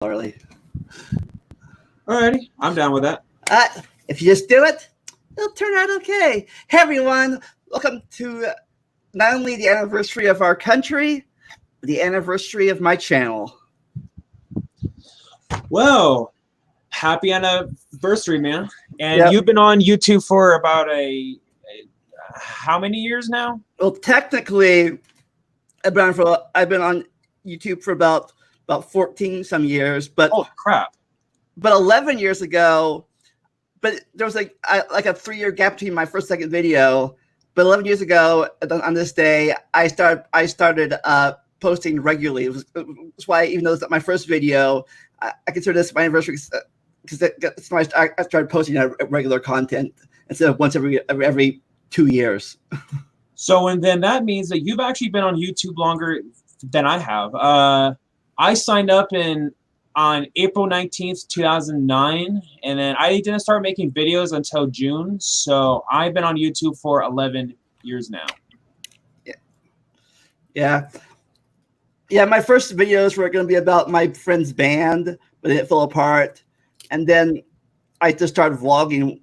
Early. Alrighty, I'm down with that. If you just do it, it'll turn out okay. Hey everyone, welcome to not only the anniversary of our country, but the anniversary of my channel. Well, happy anniversary, man. And Yep. you've been on YouTube for about how many years now? Well, technically, I've been on YouTube for about 14 some years, but Oh crap! But 11 years ago, but there was like a 3-year gap between my first and second video. But 11 years ago, on this day, I started posting regularly. That's why, even though it's not my first video, I consider this my anniversary because that's why I started posting regular content instead of once every 2 years. So, and then that means that you've actually been on YouTube longer than I have. I signed up on April 19th, 2009, and then I didn't start making videos until June. So I've been on YouTube for 11 years now. Yeah. My first videos were going to be about my friend's band, but it fell apart. And then I just started vlogging.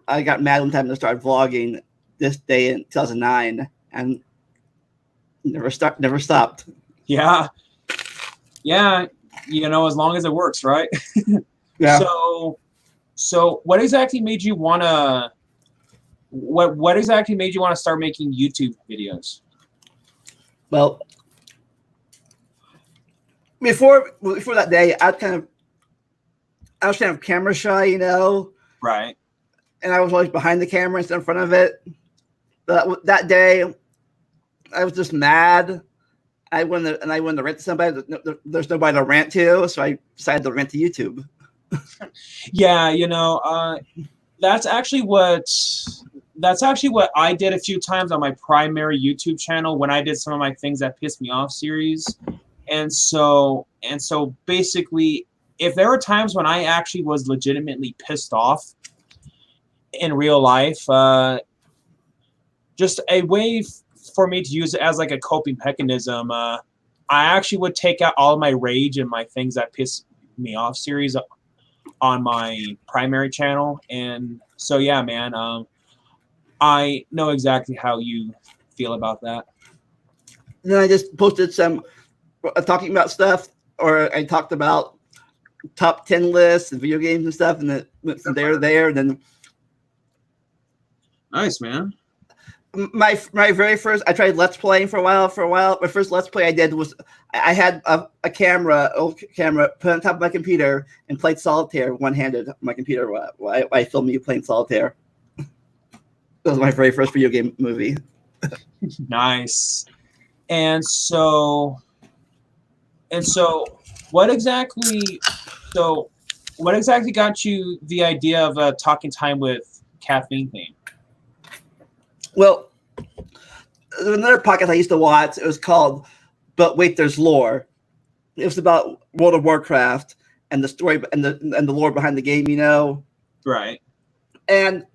I got mad one time and started vlogging this day in 2009, and never stopped. Yeah. You know, as long as it works, right? Yeah. So what exactly made you wanna what exactly made you want to start making YouTube videos? Well, before that day, I was kind of camera shy, you know. Right. And I was always behind the camera instead in front of it. But that day, I was just mad. I wanted to rant to somebody. There's nobody to rant to, so I decided to rant to YouTube. Yeah, you know, that's actually what I did a few times on my primary YouTube channel when I did some of my things that pissed me off series. And so basically, if there were times when I actually was legitimately pissed off in real life, just a way for me to use it as like a coping mechanism, I actually would take out all of my rage and my things that piss me off series on my primary channel. And so yeah, man, I know exactly how you feel about that. And then I just posted some talking about stuff, or I talked about top 10 lists and video games and stuff, and then went from there to there. And then nice, man. My very first, I tried Let's Playing for a while. My first Let's Play I did was I had a old camera, put on top of my computer and played solitaire one-handed on my computer while I filmed me playing solitaire. That was my very first video game movie. Nice. And so what exactly got you the idea of Talking Time with Caffeine theme? Well, another podcast I used to watch, it was called But Wait, There's Lore. It was about World of Warcraft and the story and the lore behind the game, you know. Right. And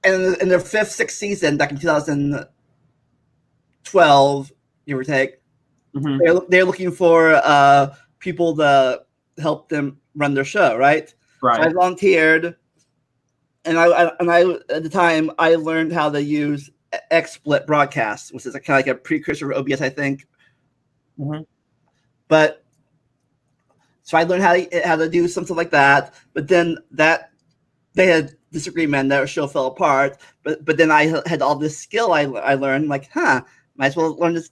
in their 5th, 6th season, back in 2012, give or take, they're looking for people to help them run their show, right? Right. So I volunteered. And I at the time I learned how to use XSplit broadcast, which is kind of like a precursor of OBS, I think. But so I learned how to do something like that. But then they had disagreement, their show fell apart. But then I had all this skill I learned, like, might as well learn to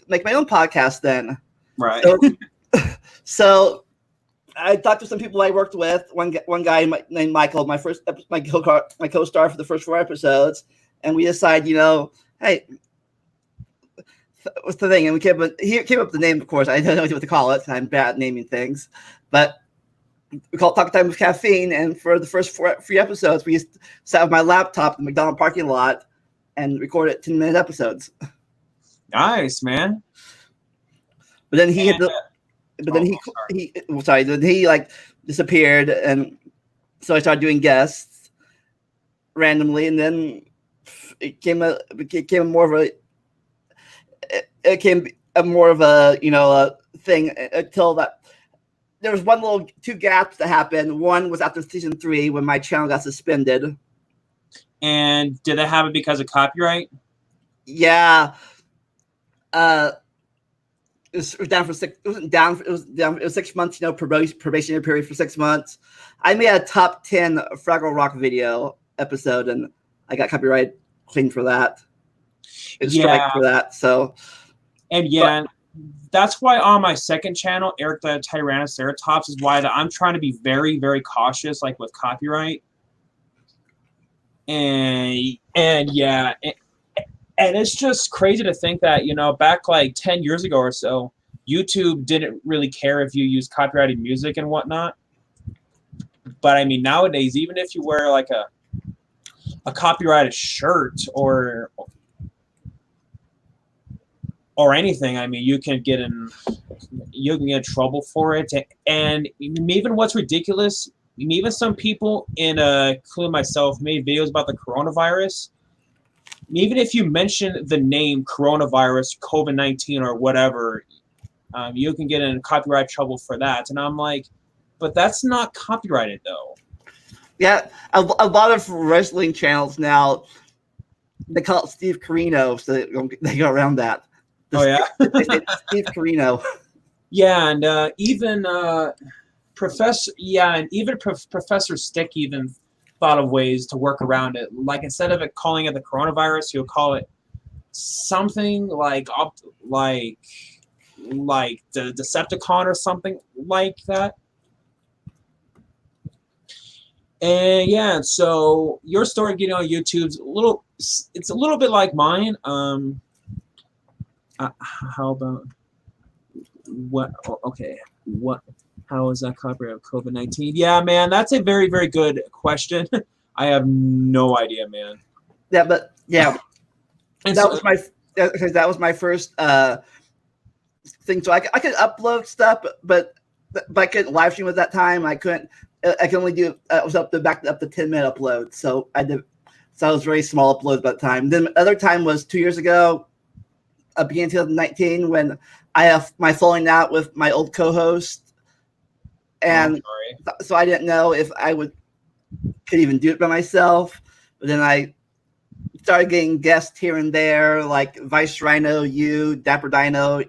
make my own podcast then. Right. So I talked to some people I worked with. One guy named Michael, my co-star for the first 4 episodes, and we decided, you know, hey, what's the thing? And he came up with the name, of course. I don't know what to call it. I'm bad at naming things, but we called Talk Time with Caffeine. And for the first 3 episodes, we sat with my laptop in the McDonald's parking lot and recorded 10-minute episodes. Nice, man. But then he like disappeared, and so I started doing guests randomly, and then it became more of a you know a thing until that there was two gaps that happened. One was after season 3 when my channel got suspended. And did that happen because of copyright? Yeah. It was down for 6. It wasn't down. It was down. It was 6 months. Probationary period for 6 months. I made a top 10 Fraggle Rock video episode, and I got copyright clean for that. It's strike for that. So. And that's why on my second channel, Eric the Tyrannoceratops, is why I'm trying to be very, very cautious, like with copyright. And it's just crazy to think that, back like 10 years ago or so, YouTube didn't really care if you used copyrighted music and whatnot. But I mean, nowadays, even if you wear like a copyrighted shirt or anything, I mean, you can get in trouble for it. And even what's ridiculous, even some people, including myself, made videos about the coronavirus. Even if you mention the name coronavirus, COVID-19, or whatever, you can get in copyright trouble for that. And I'm like, but that's not copyrighted, though. Yeah, a lot of wrestling channels now, they call it Steve Carino, so they go around that. They say Steve Carino. Yeah, and even Professor Stick even thought of ways to work around it. Like, instead of calling it the coronavirus, he'll call it something like the Decepticon or something like that. And so your story getting on YouTube's it's a little bit like mine. How about what? Okay, what? How is that copyright of COVID-19? Yeah, man, that's a very, very good question. I have no idea, man. Yeah, but that was my first thing. So I could upload stuff, but I couldn't live stream at that time. I could only do it was up to 10-minute uploads. So I did. So it was very small uploads by the time. Then the other time was 2 years ago. Beginning of 2019, when I have my falling out with my old co-host, and so I didn't know if I could even do it by myself. But then I started getting guests here and there, like Vice Rhino, you, Dapper Dino,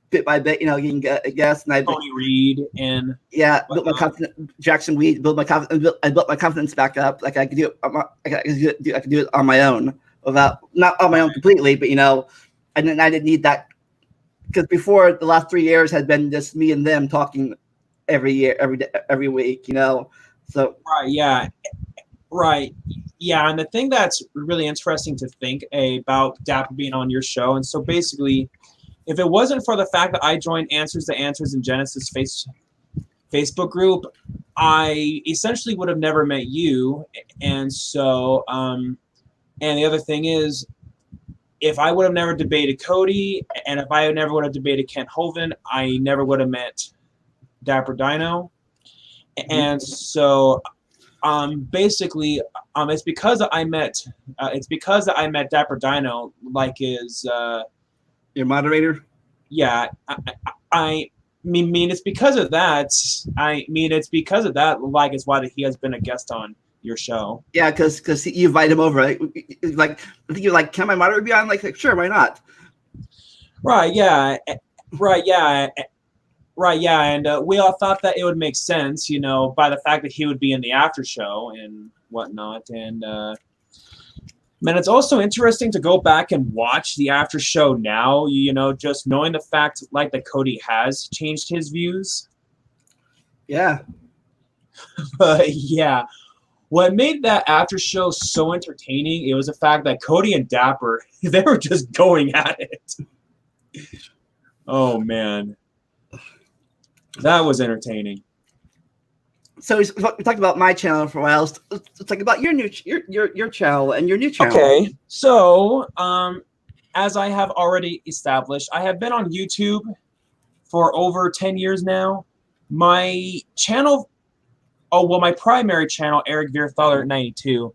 bit by bit, getting guests. And Tony Reed and built my confidence. Jackson Weed built my confidence. I built my confidence back up. Like I could do it. I could do it on my own, not on my own completely, but I didn't need that, because before the last 3 years had been just me and them talking every year, every week, So right, yeah. And the thing that's really interesting to think about Dapper being on your show, and so basically, if it wasn't for the fact that I joined Answers to Answers in Genesis Facebook group, I essentially would have never met you. And so, and the other thing is, if I would have never debated Cody, and if I never would have debated Kent Hovind, I never would have met Dapper Dino. And so, basically, it's because I met Dapper Dino, like his your moderator. Yeah, I mean, it's because of that. Like, it's why he has been a guest on your show. Yeah, because you invite him over. Like, I think you're like, can my moderator be on? Like, sure, why not? Right. Yeah. And we all thought that it would make sense, by the fact that he would be in the after show and whatnot. And man, it's also interesting to go back and watch the after show now. Just knowing the fact, like, that Cody has changed his views. Yeah. Yeah. What made that after show so entertaining, it was the fact that Cody and Dapper, they were just going at it. Oh, man. That was entertaining. So we talked about my channel for a while. Let's talk about your channel and your new channel. Okay. So, as I have already established, I have been on YouTube for over 10 years now. My channel... my primary channel, Eric Vierthaler 92,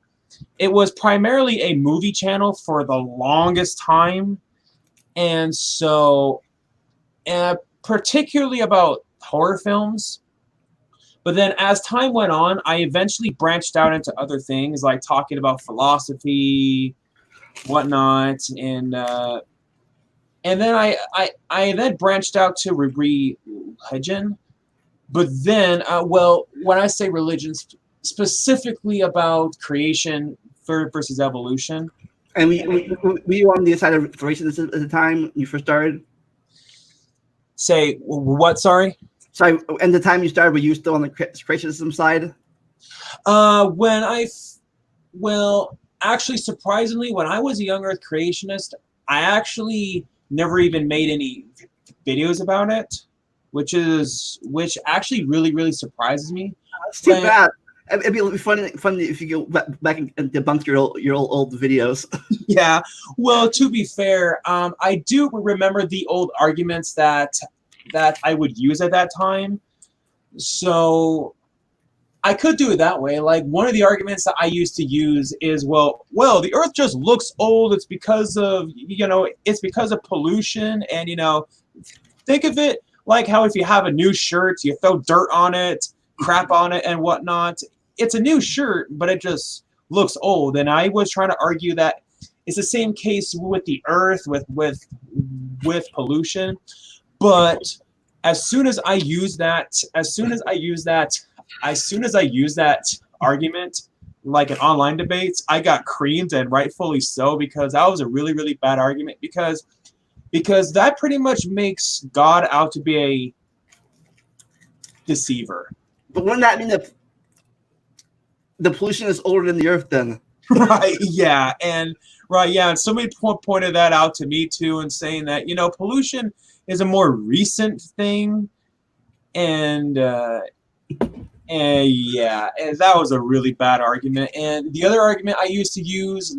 it was primarily a movie channel for the longest time. And so, particularly about horror films. But then as time went on, I eventually branched out into other things, like talking about philosophy, whatnot, and then I then branched out to religion. But then, well, when I say religion, specifically about creation versus evolution. And were you on the side of creationists at the time when you first started? Say what? Sorry. So, and the time you started, were you still on the creationism side? Well, actually, surprisingly, when I was a young Earth creationist, I actually never even made any videos about it, which actually really surprises me. That's too bad. It'd be funny if you go back and debunk your old videos. Yeah. Well, to be fair, I do remember the old arguments that I would use at that time. So I could do it that way. Like, one of the arguments that I used to use is, well, the Earth just looks old. It's because of, it's because of pollution. And, think of it like how if you have a new shirt, you throw dirt on it, crap on it, and whatnot. It's a new shirt, but it just looks old. And I was trying to argue that it's the same case with the Earth, with pollution. But as soon as I use that argument, like in online debates, I got creamed, and rightfully so, because that was a really bad argument, because that pretty much makes God out to be a deceiver. But wouldn't that mean that the pollution is older than the Earth then? Right, yeah. And somebody pointed that out to me too, and saying that, pollution is a more recent thing, and yeah, and that was a really bad argument. And the other argument I used to use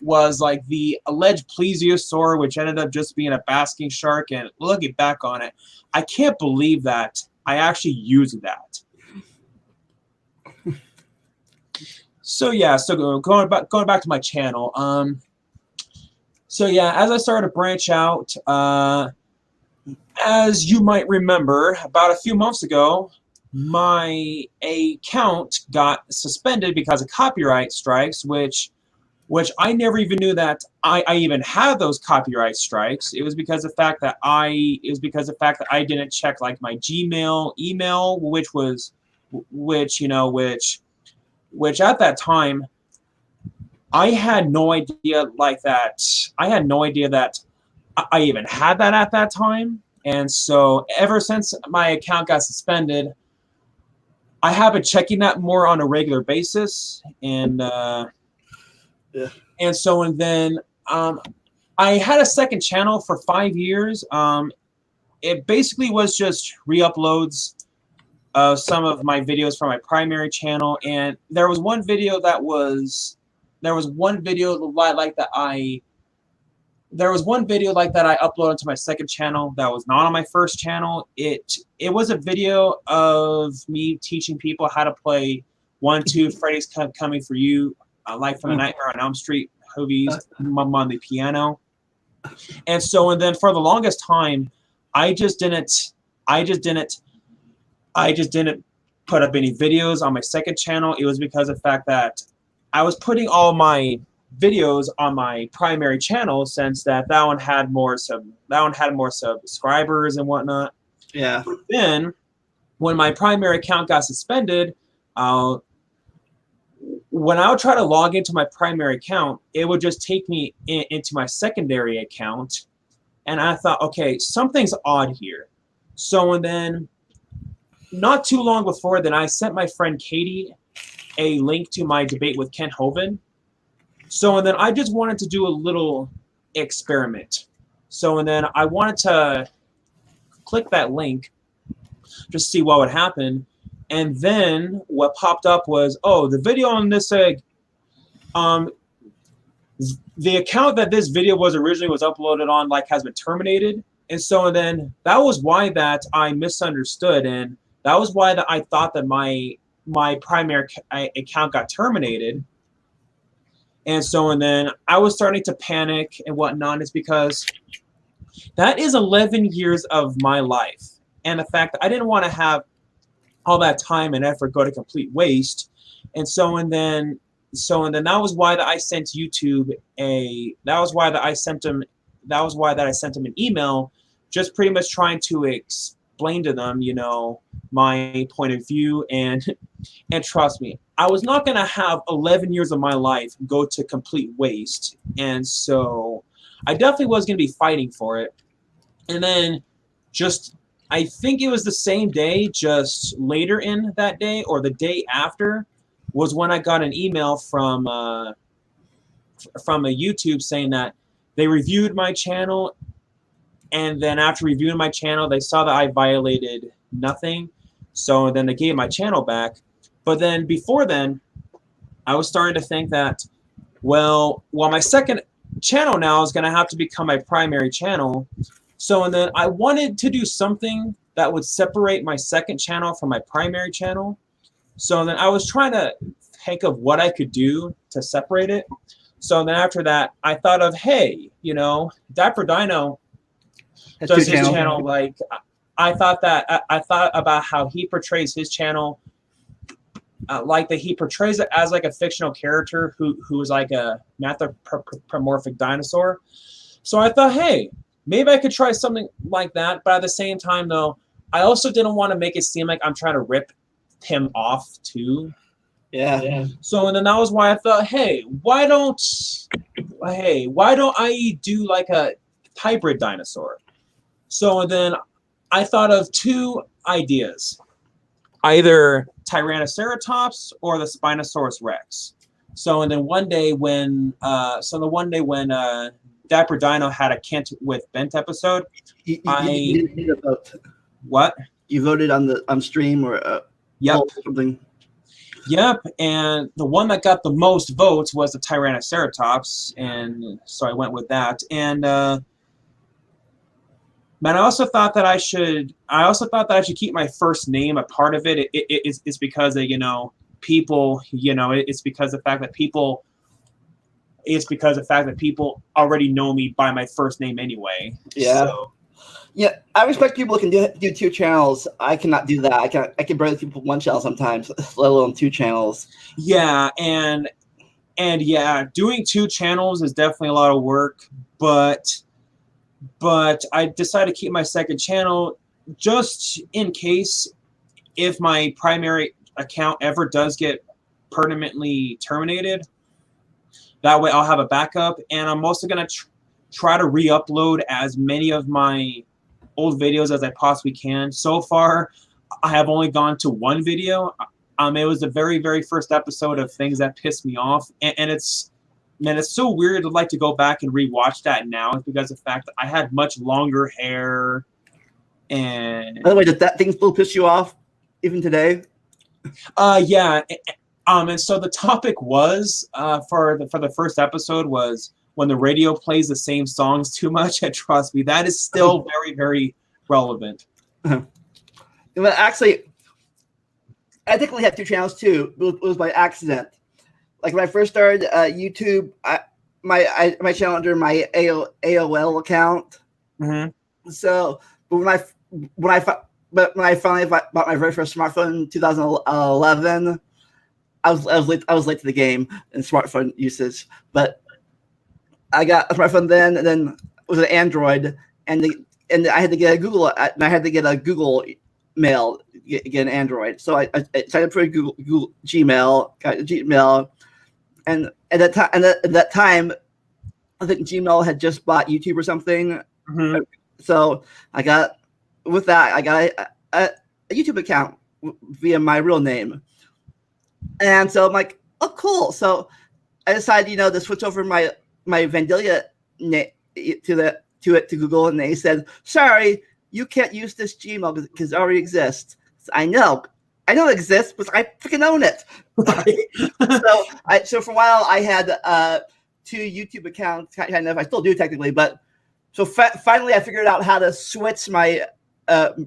was the alleged plesiosaur, which ended up just being a basking shark. And looking back on it, I can't believe that I actually used that. So yeah, so going back to my channel. So yeah, as I started to branch out, as you might remember, about a few months ago, my account got suspended because of copyright strikes, which I never even knew that I even had those copyright strikes. It was because of the fact that I didn't check like my Gmail email, which at that time I had no idea that I even had that at that time. And so ever since my account got suspended, I have been checking that more on a regular basis. And and then I had a second channel for 5 years. It basically was just re-uploads of some of my videos from my primary channel, and there was one video that I uploaded to my second channel that was not on my first channel. It was a video of me teaching people how to play 1, 2, Freddy's Coming for You, Life from the Nightmare on Elm Street movies on the piano. And then for the longest time, I just didn't put up any videos on my second channel. It was because of the fact that I was putting all my videos on my primary channel, since that one had more subscribers and whatnot. Yeah. But then when my primary account got suspended, when I would try to log into my primary account, it would just take me into my secondary account, and I thought, okay, something's odd here. So and then, not too long before then, I sent my friend Katie a link to my debate with Ken Hovind. So and then I just wanted to do a little experiment. So and then I wanted to click that link, just see what would happen. And then what popped up was, oh, the video on this, the account that this video was originally uploaded on, has been terminated. And so then that was why that I misunderstood, and that was why that I thought that my primary account got terminated. And so and then I was starting to panic and whatnot. It's because that is 11 years of my life. and the fact that I didn't want to have all that time and effort go to complete waste. And then that was why that I sent YouTube that was why that I sent him an email, just pretty much trying to explain to them, my point of view. And trust me, I was not going to have 11 years of my life go to complete waste. And so I definitely was going to be fighting for it. And then I think it was the same day, just later in that day or the day after, was when I got an email from a YouTube saying that they reviewed my channel, and then after reviewing my channel, they saw that I violated nothing, so then they gave my channel back. But then before then, I was starting to think that, well, my second channel now is going to have to become my primary channel. So and then I wanted to do something that would separate my second channel from my primary channel. So then I was trying to think of what I could do to separate it. So then after that, I thought of, hey, Dapper Dino does his channel. Like, I thought about how he portrays his channel, like that he portrays it as like a fictional character who is like a anthropomorphic dinosaur. So I thought, hey, maybe I could try something like that. But at the same time, though, I also didn't want to make it seem like I'm trying to rip him off too. Yeah. So and then that was why I thought, hey, why don't I do like a hybrid dinosaur? So and then I thought of two ideas, either Tyrannoceratops or the Spinosaurus Rex. So and then one day when Dapper Dino had a Kent with Bent episode, you did a vote. What? You voted on stream or yep. Something. Yep, and the one that got the most votes was the Tyrannoceratops, and so I went with that. And man, I also thought that I should keep my first name a part of it. It's because of, people. It's because of the fact that people. It's because of the fact that people already know me by my first name anyway. Yeah. So. Yeah, I respect people who can do two channels. I cannot do that. I can barely keep one channel sometimes, let alone two channels. Yeah, and yeah, doing two channels is definitely a lot of work, but I decided to keep my second channel just in case if my primary account ever does get permanently terminated. That way I'll have a backup, and I'm also going to try to re-upload as many of my old videos as I possibly can. So far, I have only gone to one video. It was the very, very first episode of Things That Pissed Me Off, and it's so weird to like to go back and rewatch that now because of the fact that I had much longer hair. And by the way, does that thing still piss you off even today? Yeah. And so the topic was for the first episode was when the radio plays the same songs too much. And trust me, that is still very, very relevant. But actually, I think we had two channels too. It was by accident. Like when I first started YouTube, my channel under my AOL account. Mm-hmm. So, but when I finally bought my very first smartphone in 2011, I was late to the game in smartphone usage. But I got a smartphone then, and then it was an Android, and I had to get a Google Mail, get an Android. So I signed up for Google Gmail, got a Gmail, and at that time, I think Gmail had just bought YouTube or something. Mm-hmm. So I got a YouTube account via my real name, and so I'm like, oh, cool. So I decided, to switch over my Vandalia name to Google, and they said, sorry, you can't use this Gmail because it already exists. So I know it exists, but I freaking own it. So for a while I had two YouTube accounts, kind of. I still do technically, but so finally I figured out how to switch my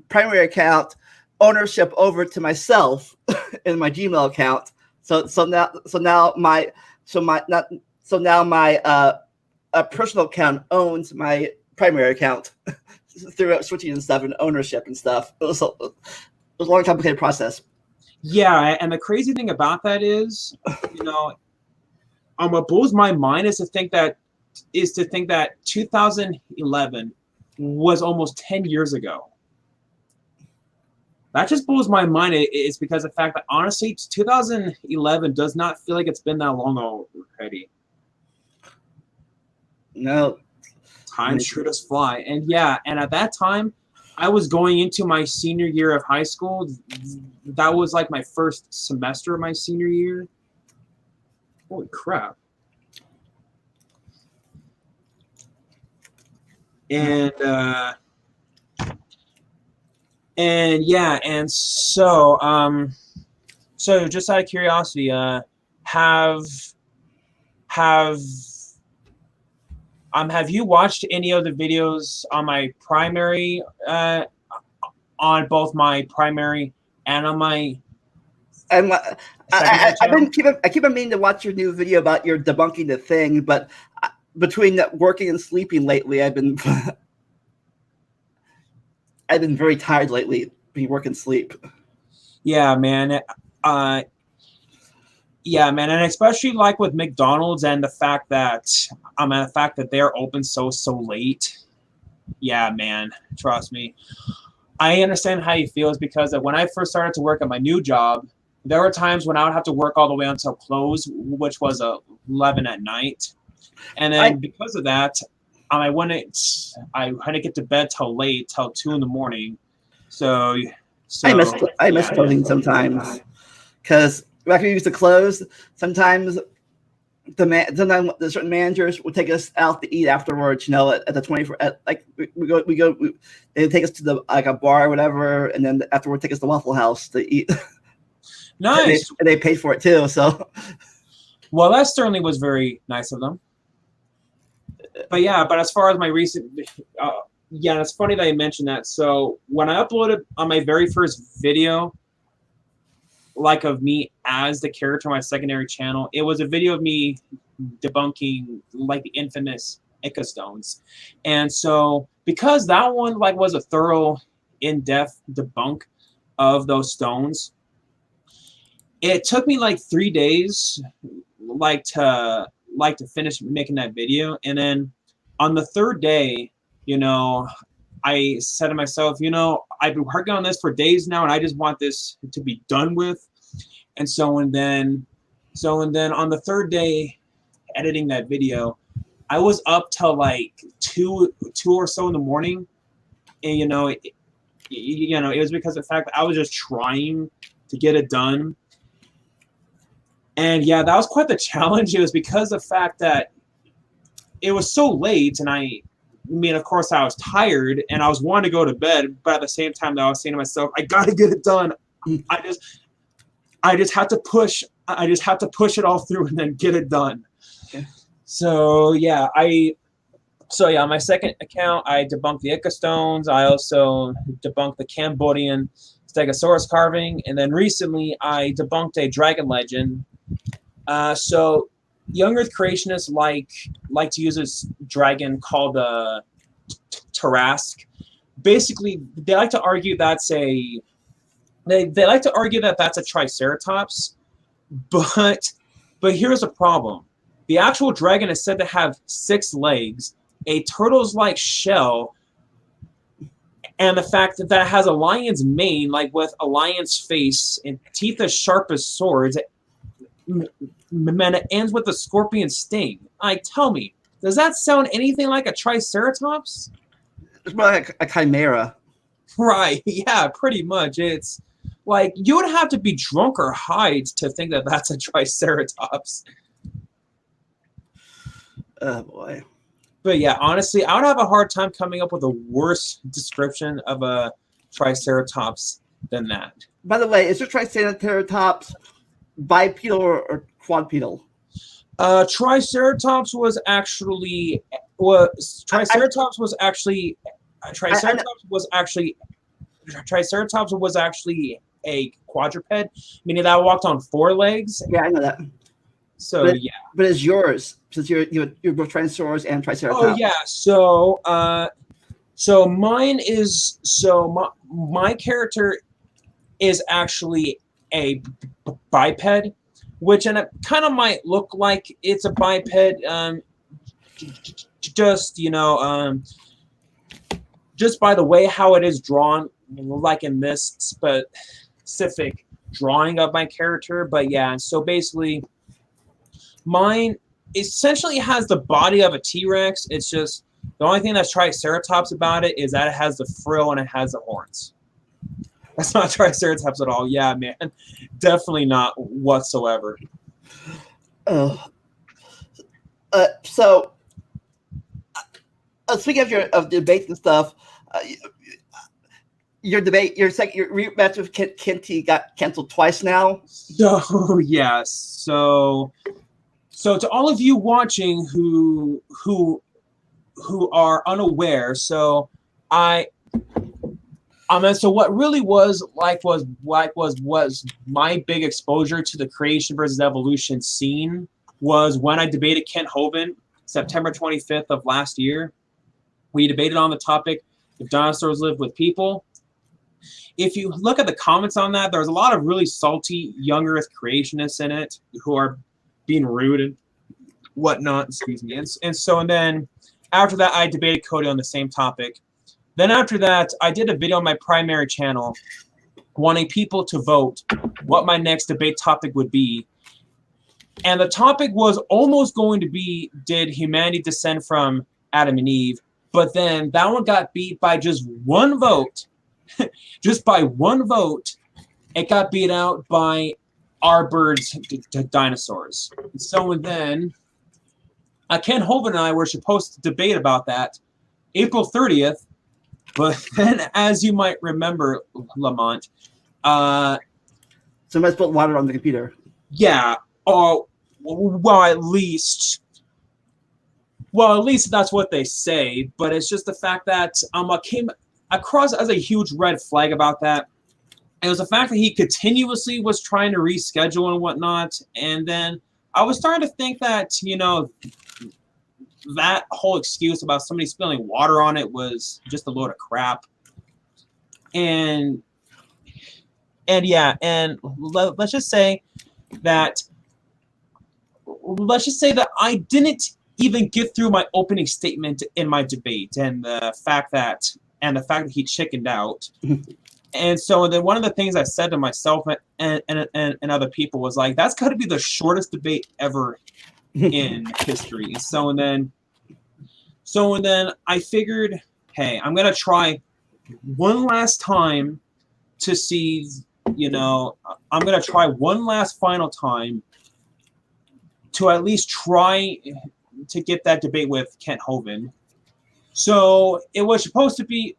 primary account ownership over to myself in my Gmail account. So now my personal account owns my primary account. through switching and stuff and ownership and stuff. It was a long, complicated process. Yeah, and the crazy thing about that is, what blows my mind is to think that 2011 was almost 10 years ago. That just blows my mind. It's because of the fact that, honestly, 2011 does not feel like it's been that long already. No. Time sure does fly. And at that time, I was going into my senior year of high school. That was like my first semester of my senior year. Holy crap. And so just out of curiosity, have you watched any of the videos on my primary, on both my primary and on my? I keep on meaning to watch your new video about your debunking the thing, but between working and sleeping lately, I've been very tired lately. Being work and sleep. Yeah, man. Yeah, man, and especially like with McDonald's and the fact that they're open so late. Yeah, man, trust me. I understand how you feel, is because when I first started to work at my new job, there were times when I would have to work all the way until close, which was 11 at night, and then because of that, I wouldn't get to bed till 2 in the morning. So I miss closing sometimes, because after we used to close, sometimes sometimes the certain managers would take us out to eat afterwards. At the 24, they take us to a bar or whatever, and then afterward take us to Waffle House to eat. Nice. and they paid for it too. So, well, that certainly was very nice of them. But as far as my recent, it's funny that you mentioned that. So when I uploaded on my very first video, like of me as the character on my secondary channel, it was a video of me debunking like the infamous Ica stones. And so because that one was a thorough, in-depth debunk of those stones, it took me 3 days to finish making that video. And then on the third day, I said to myself, I've been working on this for days now, and I just want this to be done with. And then on the third day editing that video, I was up till 2 or so in the morning. And it was because of the fact that I was just trying to get it done. And that was quite the challenge. It was because of the fact that it was so late, and of course I was tired and I was wanting to go to bed, but at the same time I was saying to myself, I gotta get it done. I just have to push it all through and then get it done. Okay. So on my second account, I debunked the Ica stones. I also debunked the Cambodian Stegosaurus carving, and then recently I debunked a dragon legend. So young Earth creationists like to use this dragon called Tarask. Basically, they like to argue that's a Triceratops, but here's the problem. The actual dragon is said to have 6 legs, a turtle's shell, and the fact that it has a lion's mane, with a lion's face and teeth as sharp as swords. Man, it ends with a scorpion sting. Tell me, does that sound anything like a Triceratops? It's more like a chimera. Right, yeah, pretty much. It's you would have to be drunk or high to think that that's a Triceratops. Oh, boy. But honestly, I would have a hard time coming up with a worse description of a Triceratops than that. By the way, is your Triceratops bipedal or quadrupedal? Triceratops was actually a quadruped, meaning that walked on 4 legs. Yeah, I know that. So but it's yours, since you're both Tyrannosaurus and Triceratops. Oh yeah, So mine is my character is actually a biped, which and it kind of might look like it's a biped. Just just by the way how it is drawn, like in this specific drawing of my character. But yeah, so basically, mine essentially has the body of a T-Rex. It's just the only thing that's Triceratops about it is that it has the frill and it has the horns. That's not Triceratops at all. Yeah, man, definitely not whatsoever. So, speaking of debates and stuff, your rematch with Kenty got canceled twice now. So yeah, so to all of you watching who are unaware, so so what really was my big exposure to the creation versus evolution scene was when I debated Kent Hovind September 25th of last year. We debated on the topic if dinosaurs live with people. If you look at the comments on that, there's a lot of really salty young Earth creationists in it who are being rude and whatnot. Excuse me. And then after that, I debated Cody on the same topic. Then after that, I did a video on my primary channel wanting people to vote what my next debate topic would be. And the topic was almost going to be, did humanity descend from Adam and Eve? But then that one got beat by just one vote. Just by one vote, it got beat out by Our Birds Dinosaurs. And so then Ken Hovind and I were supposed to debate about that April 30th. But then, as you might remember, Lamont, somebody spilled water on the computer. Yeah. Well, at least that's what they say. But it's just the fact that what came across as a huge red flag about that. It was the fact that he continuously was trying to reschedule and whatnot. And then I was starting to think that, that whole excuse about somebody spilling water on it was just a load of crap. And yeah, and let's just say that I didn't even get through my opening statement in my debate, and the fact that he chickened out. And so then one of the things I said to myself and other people was like, that's got to be the shortest debate ever in history. So then I figured, hey, I'm gonna try one last time to see, I'm gonna try one last final time to at least try to get that debate with Kent Hovind. So it was supposed to be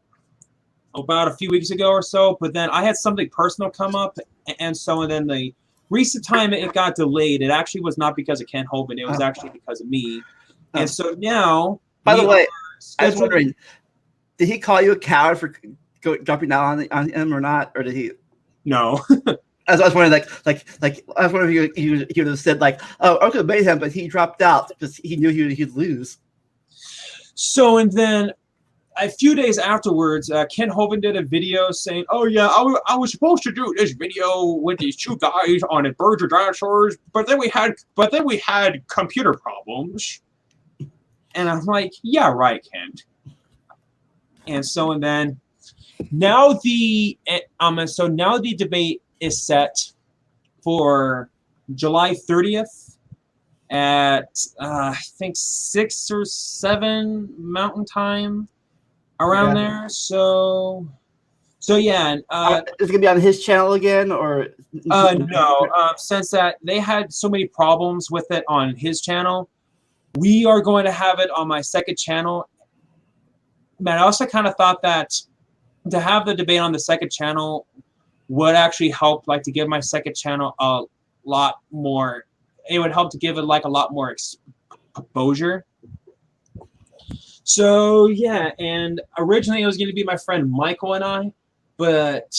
about a few weeks ago or so, but then I had something personal come up, and so then the recent time it got delayed. It actually was not because of Kent Hovind, it was actually because of me. And so now, by the way, I was wondering, did he call you a coward for dropping down on him or not, or did he? No. I was wondering, I was wondering if he would have said "Oh, I could have made him, but he dropped out because he knew he'd lose." So and then a few days afterwards, Ken Hovind did a video saying, "Oh yeah, I was supposed to do this video with these two guys on a birds or dinosaurs, but then we had computer problems." And I'm like, "Yeah, right, Kent." And so and then now the debate is set for July 30th at I think 6 or 7 Mountain Time. Around there, so yeah. Is it gonna be on his channel again, or no? Since that they had so many problems with it on his channel, we are going to have it on my second channel. Man, I also kind of thought that to have the debate on the second channel would actually help, to give my second channel a lot more. It would help to give it a lot more exposure. So yeah, and originally it was going to be my friend Michael and I, but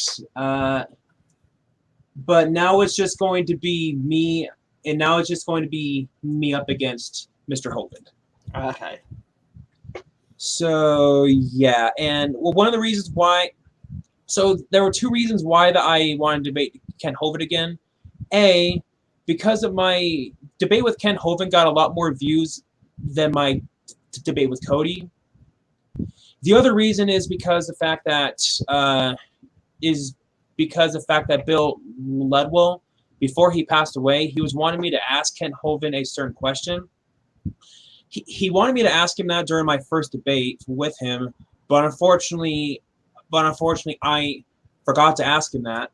now it's just going to be me, and now it's just going to be me up against Mr. Hovind. Okay. So yeah, and well, one of the reasons why. So there were two reasons why that I wanted to debate Ken Hovind again. A, because of my debate with Ken Hovind got a lot more views than my debate with Cody. The other reason is because the fact that Bill Ledwell, before he passed away, he was wanting me to ask Ken Hovind a certain question. He wanted me to ask him that during my first debate with him, but unfortunately, I forgot to ask him that.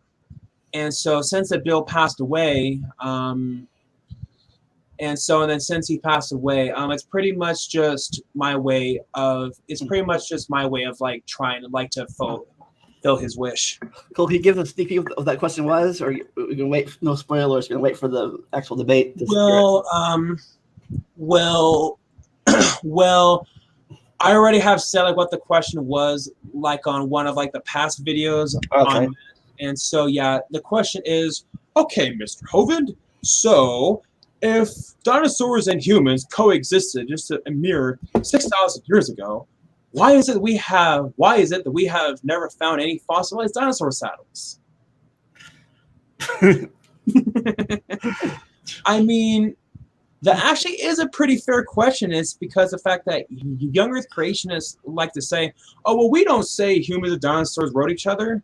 And so since that Bill passed away, since he passed away, it's pretty much just my way of like trying to like to fulfill his wish. Cole, can you give us a sneak peek of what that question was, or we're gonna wait? No spoilers. We're gonna wait for the actual debate. Well, I already have said like what the question was like on one of like the past videos. Okay. And so yeah, the question is, okay, Mr. Hovind, so if dinosaurs and humans coexisted just a mere 6,000 years ago, why is it that we have never found any fossilized dinosaur saddles? I mean, that actually is a pretty fair question. It's because the fact that young Earth creationists like to say, oh, well, we don't say humans and dinosaurs rode each other.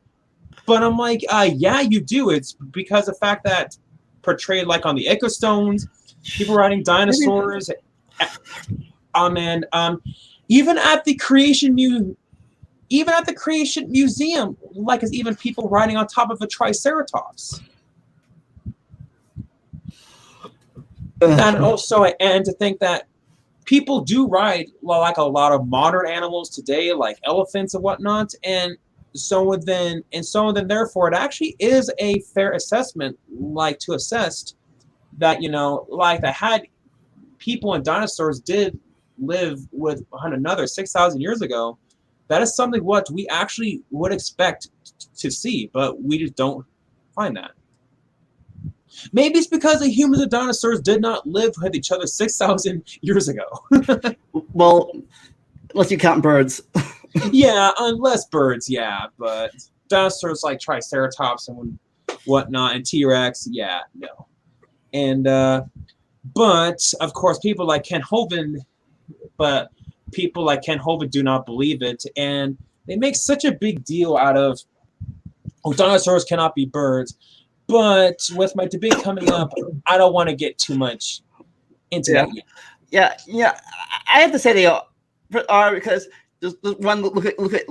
But I'm like, yeah, you do. It's because the fact that portrayed like on the Echo Stones, people riding dinosaurs, even at the Creation Museum, like it's even people riding on top of a Triceratops. And to think that people do ride like a lot of modern animals today, like elephants and whatnot, and so then therefore it actually is a fair assessment, like to assess that, you know, like that had people and dinosaurs did live with one another 6,000 years ago, that is something what we actually would expect to see, but we just don't find that. Maybe it's because the humans and dinosaurs did not live with each other 6,000 years ago. Well, unless you count birds. Yeah, unless birds, yeah. But dinosaurs like Triceratops and whatnot, and T-Rex, yeah, no. And, but, of course, people like Ken Hovind do not believe it. And they make such a big deal out of, oh, dinosaurs cannot be birds. But with my debate coming up, I don't want to get too much into that yet. Yeah. I have to say they are because just look at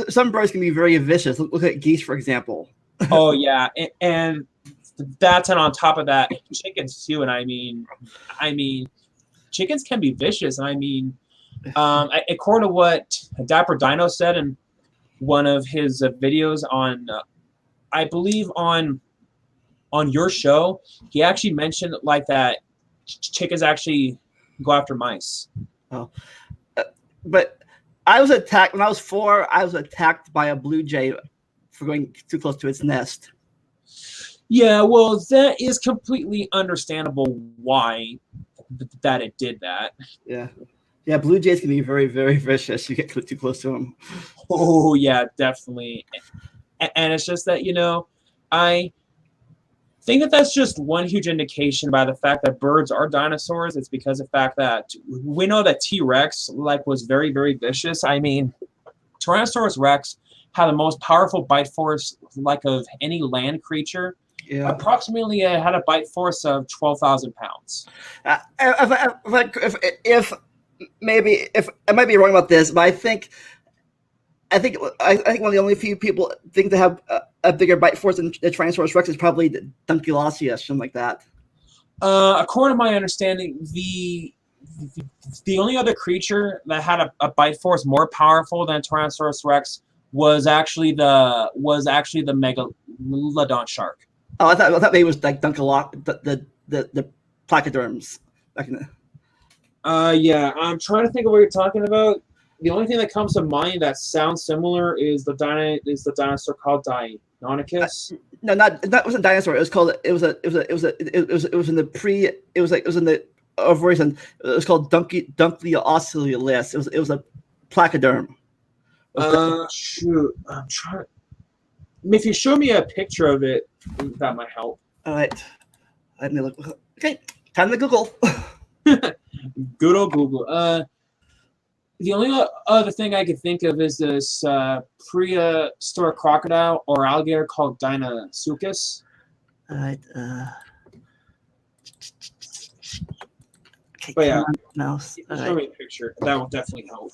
some birds can be very vicious. Look at geese, for example. Oh yeah, and that's on top of that, chickens too. And I mean, chickens can be vicious. And I mean, according to what Dapper Dino said in one of his videos on, I believe on your show, he actually mentioned like that chickens actually go after mice. Oh, but I was attacked when I was 4. I was attacked by a blue jay for going too close to its nest. Yeah, well, that is completely understandable why that it did that. Yeah, blue jays can be very, very vicious. You get too close to them. Oh yeah, definitely. And it's just that, you know, I think that that's just one huge indication by the fact that birds are dinosaurs. It's because of the fact that we know that T-Rex like was very, very vicious. I mean, Tyrannosaurus Rex had the most powerful bite force like of any land creature. Yeah. Approximately had a bite force of 12,000 pounds. If I might be wrong about this, but I think one of the only few people think to have a bigger bite force than the Tyrannosaurus Rex is probably the Dunculosius, something like that. According to my understanding, the only other creature that had a bite force more powerful than Tyrannosaurus Rex was actually the Megalodon shark. Oh, I thought maybe it was like the placoderms. Yeah, I'm trying to think of what you're talking about. The only thing that comes to mind that sounds similar is the dinosaur called Deinonychus. No, that wasn't a dinosaur. It was called. It was in the ovaries, and it was called Dunculiocellulis. It was a placoderm. Shoot, I'm trying. If you show me a picture of it, that might help. All right, let me look. Okay, time to Google. Good old Google. The only other thing I could think of is this prehistoric crocodile or alligator called Dinosaurs. All right. Okay, But yeah, mouse. if you show me a picture, that will definitely help.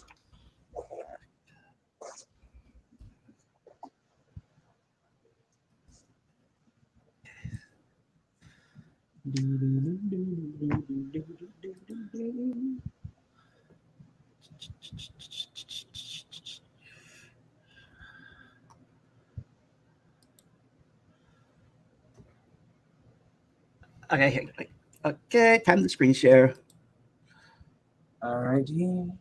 Okay, okay, time to screen share. Alrighty.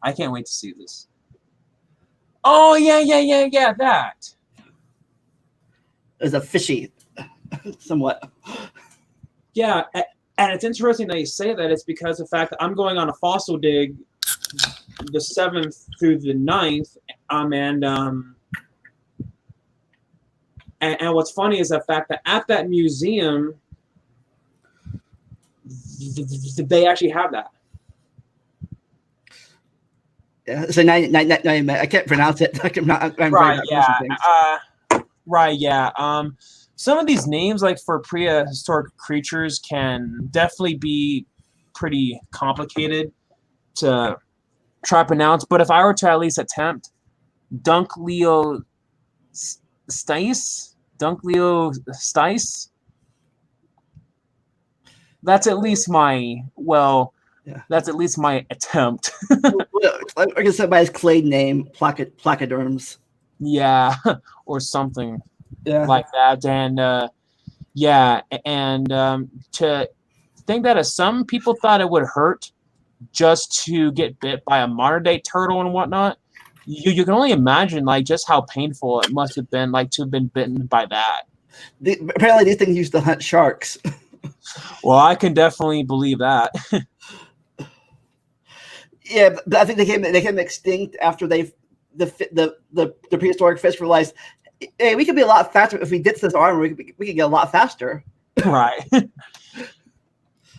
I can't wait to see this. Oh, yeah, that. It's a fishy, somewhat. Yeah, and it's interesting that you say that. It's because of the fact that I'm going on a fossil dig the 7th through the 9th, and what's funny is the fact that at that museum, they actually have that. Yeah, so now I can't pronounce it. Right, yeah. Some of these names, like for prehistoric creatures, can definitely be pretty complicated to try to pronounce. But if I were to at least attempt, Dunkleosteis, that's at least my that's at least my attempt. I guess by his clade name, placoderms. Yeah, or something. Yeah. Like that. And to think that some people thought it would hurt just to get bit by a modern day turtle and whatnot, you can only imagine like just how painful it must have been like to have been bitten by that. Apparently these things used to hunt sharks. Well, I can definitely believe that. Yeah, but I think they came extinct after the prehistoric fish realized, hey, we could be a lot faster if we ditch this armor. We could get a lot faster. Right.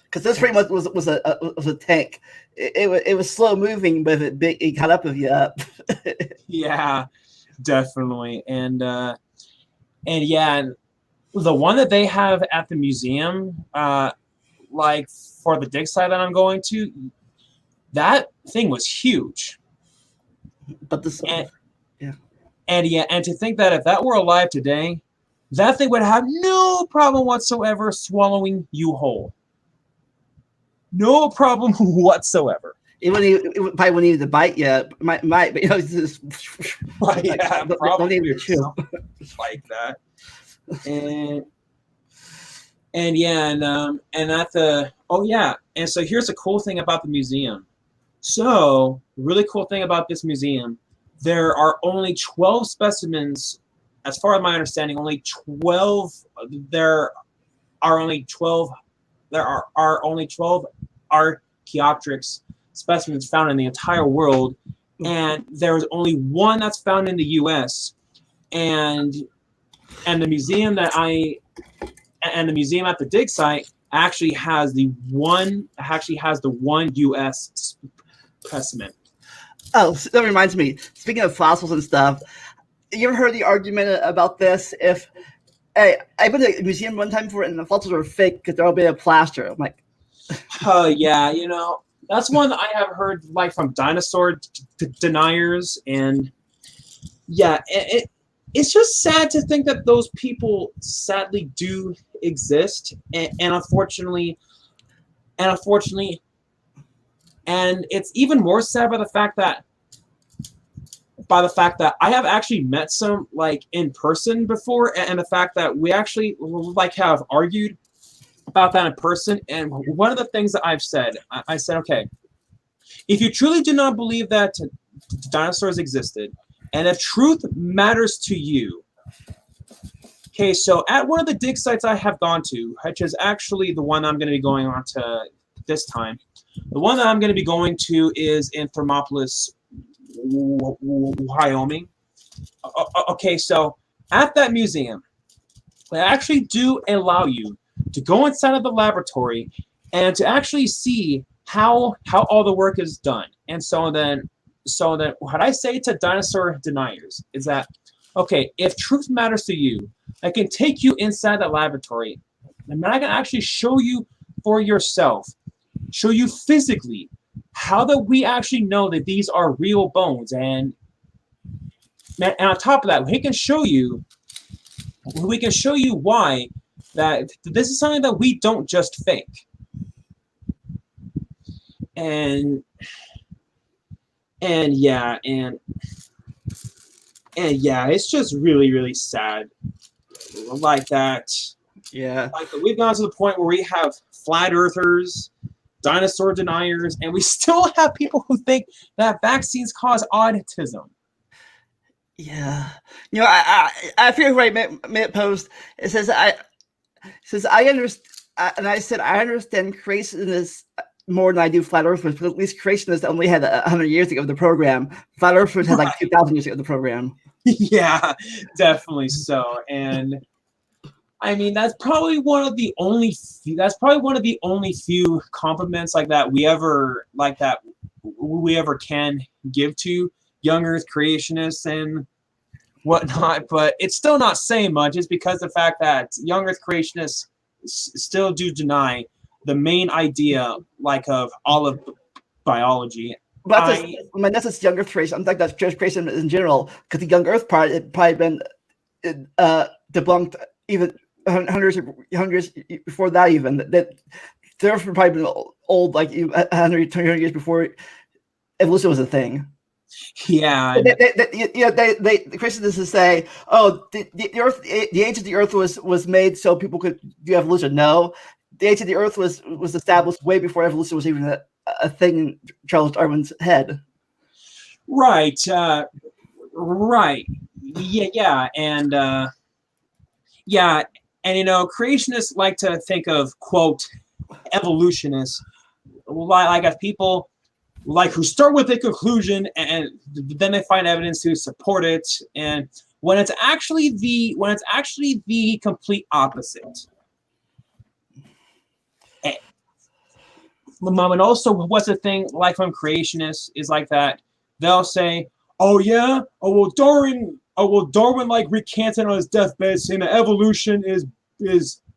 Because this pretty much was a tank. It was slow moving, but if it caught up with you. Yeah, definitely. And yeah, the one that they have at the museum, like for the dig site that I'm going to, that thing was huge. But this. And to think that if that were alive today, that thing would have no problem whatsoever swallowing you whole. No problem whatsoever. It probably wouldn't even bite you. Might, but you know, it's just. Yeah, don't even chew. Like that. And at the and so here's the cool thing about the museum. So really cool thing about this museum. There are only 12 specimens, as far as my understanding. There are only 12 Archaeopteryx specimens found in the entire world, and there is only one that's found in the U.S. And the museum at the dig site actually has the one U.S. specimen. Oh, so that reminds me. Speaking of fossils and stuff, you ever heard the argument about this? I've been to a museum one time before, and the fossils are fake because they're all made of plaster. I'm like, yeah, that's one that I have heard like from dinosaur deniers, and yeah, it's just sad to think that those people sadly do exist, and unfortunately, and it's even more sad by the fact that I have actually met some like in person before, and the fact that we actually like have argued about that in person. And one of the things that I've said, I said, okay, if you truly do not believe that dinosaurs existed, and if truth matters to you, okay, so at one of the dig sites I have gone to, which is actually the one I'm going to be going on to this time, the one that I'm going to be going to is in Thermopolis, Wyoming. Okay, so at that museum, they actually do allow you to go inside of the laboratory and to actually see how all the work is done. And so then what I say to dinosaur deniers is that, okay, if truth matters to you, I can take you inside the laboratory and I can actually show you for yourself, show you physically how that we actually know that these are real bones. And on top of that, we can show you why that this is something that we don't just fake. And yeah, it's just really, really sad like that. Yeah. Like we've gone to the point where we have flat earthers, dinosaur deniers, and we still have people who think that vaccines cause autism. Yeah. You know, I feel right minute post. It says I understand, and I said I understand creationists more than I do flat earthers, but at least creationists only had 100 years ago of the program. Flat earthers had like 2,000 years ago of the program. Yeah, definitely so. And I mean, that's probably one of the only few compliments like that we ever can give to young Earth creationists and whatnot. But it's still not saying much. It's because of the fact that young Earth creationists still do deny the main idea, like, of all of biology. But that's just young Earth creation. I'm like that's just creation in general, because the young Earth part had probably been debunked even hundreds before that. Even that the Earth had probably been old, like 100, 200 years before evolution was a thing. Yeah, the Christians say, "Oh, the Earth, the age of the Earth was made so people could do evolution." No, the age of the Earth was established way before evolution was even a thing in Charles Darwin's head. Right. Right. Yeah, and you know, creationists like to think of, quote, evolutionists like as people like who start with a conclusion and then they find evidence to support it, and when it's actually the complete opposite. And also, what's the thing like from creationists is like that they'll say, "Oh yeah, Darwin like recanted on his deathbed saying that evolution is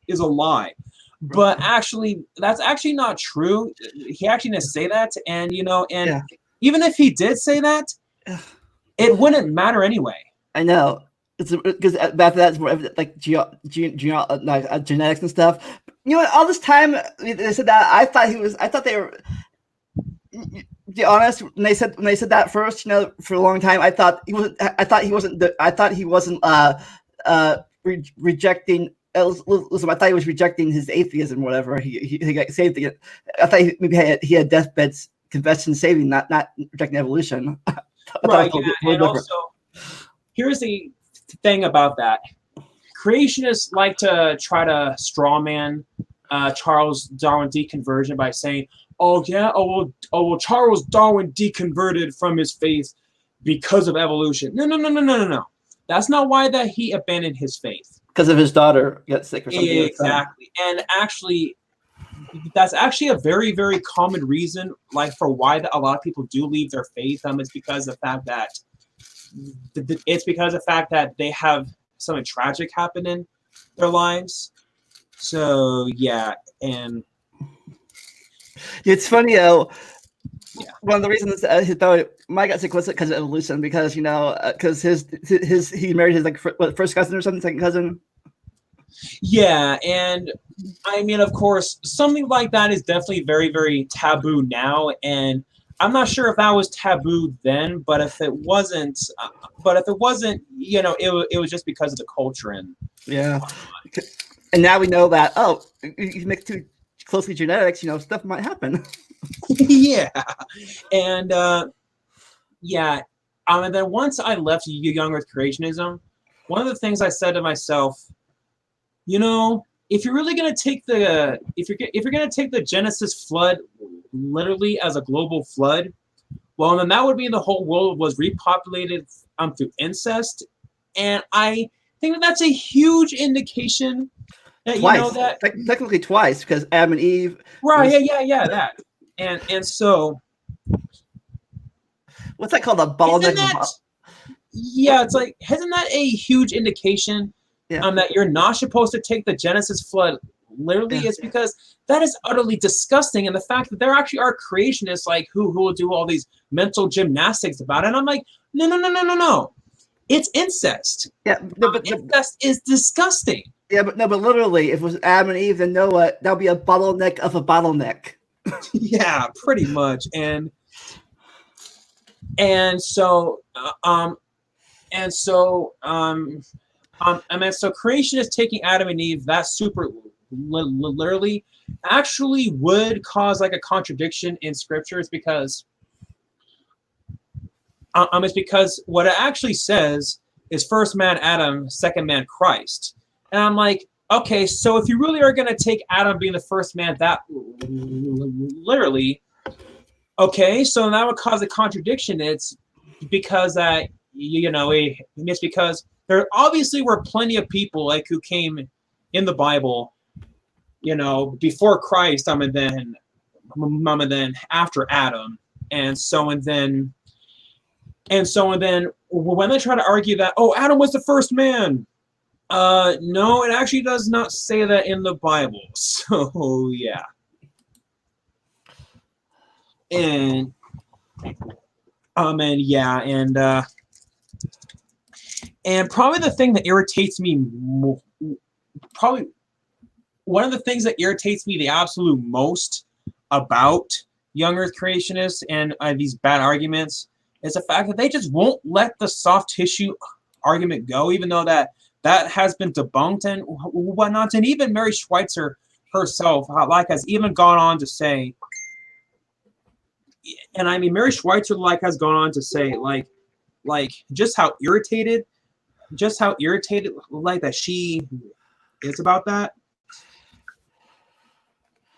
a lie." But actually, that's actually not true. He actually didn't say that, and you know, and even if he did say that, it wouldn't matter anyway. I know. It's because after that, it's more like genetics and stuff. You know, all this time they said that, I thought they were. To be honest, when they said that first, you know, for a long time, I thought he wasn't rejecting. Listen, I thought he was rejecting his atheism or whatever. He got saved again. I thought he had deathbed confession saving, not rejecting evolution. Right, yeah, and also here's the thing about that. Creationists like to try to strawman Charles Darwin deconversion by saying, "Oh yeah, Charles Darwin deconverted from his faith because of evolution." No. That's not why that he abandoned his faith. Because of his daughter got sick or something. Exactly, and actually, that's actually a very, very common reason, like for why a lot of people do leave their faith. It's because of the fact that they have something tragic happen in their lives. So yeah, and it's funny though. Yeah. One of the reasons he thought Mike got sick was because of evolution, because you know, because he married his first cousin or something, second cousin. Yeah, and I mean, of course, something like that is definitely very, very taboo now, and I'm not sure if that was taboo then, but if it wasn't, you know, it was just because of the culture and and now we know that you mix too closely genetics, you know, stuff might happen. Yeah, and and then once I left Young Earth Creationism, one of the things I said to myself, you know, if you're really gonna take if you're gonna take the Genesis flood literally as a global flood, Well, then that would mean the whole world was repopulated through incest, and I think that that's a huge indication that Twice, that technically twice, because Adam and Eve. right, yeah, that, and so what's that called? A bottleneck. Yeah, it's like, isn't that a huge indication that you're not supposed to take the Genesis flood literally? It's because that is utterly disgusting, and the fact that there actually are creationists like who will do all these mental gymnastics about it. And I'm like, no. It's incest. Yeah, but incest is disgusting. Yeah, but literally, if it was Adam and Eve and Noah, that would be a bottleneck of a bottleneck. Yeah, pretty much. And so creationists taking Adam and Eve that super literally actually would cause like a contradiction in scriptures, because it's because what it actually says is first man Adam, second man Christ. And I'm like, okay, so if you really are going to take Adam being the first man that literally, okay, so that would cause a contradiction. It's because that, it's because there obviously were plenty of people like who came in the Bible, before Christ, and then after Adam. And then when they try to argue that, oh, Adam was the first man, no, it actually does not say that in the Bible. So yeah. And probably the thing that irritates me probably one of the things that irritates me the absolute most about young earth creationists and these bad arguments is the fact that they just won't let the soft tissue argument go, even though that has been debunked and whatnot. And even Mary Schweitzer herself, has even gone on to say, and I mean, Mary Schweitzer has gone on to say just how irritated that she is about that.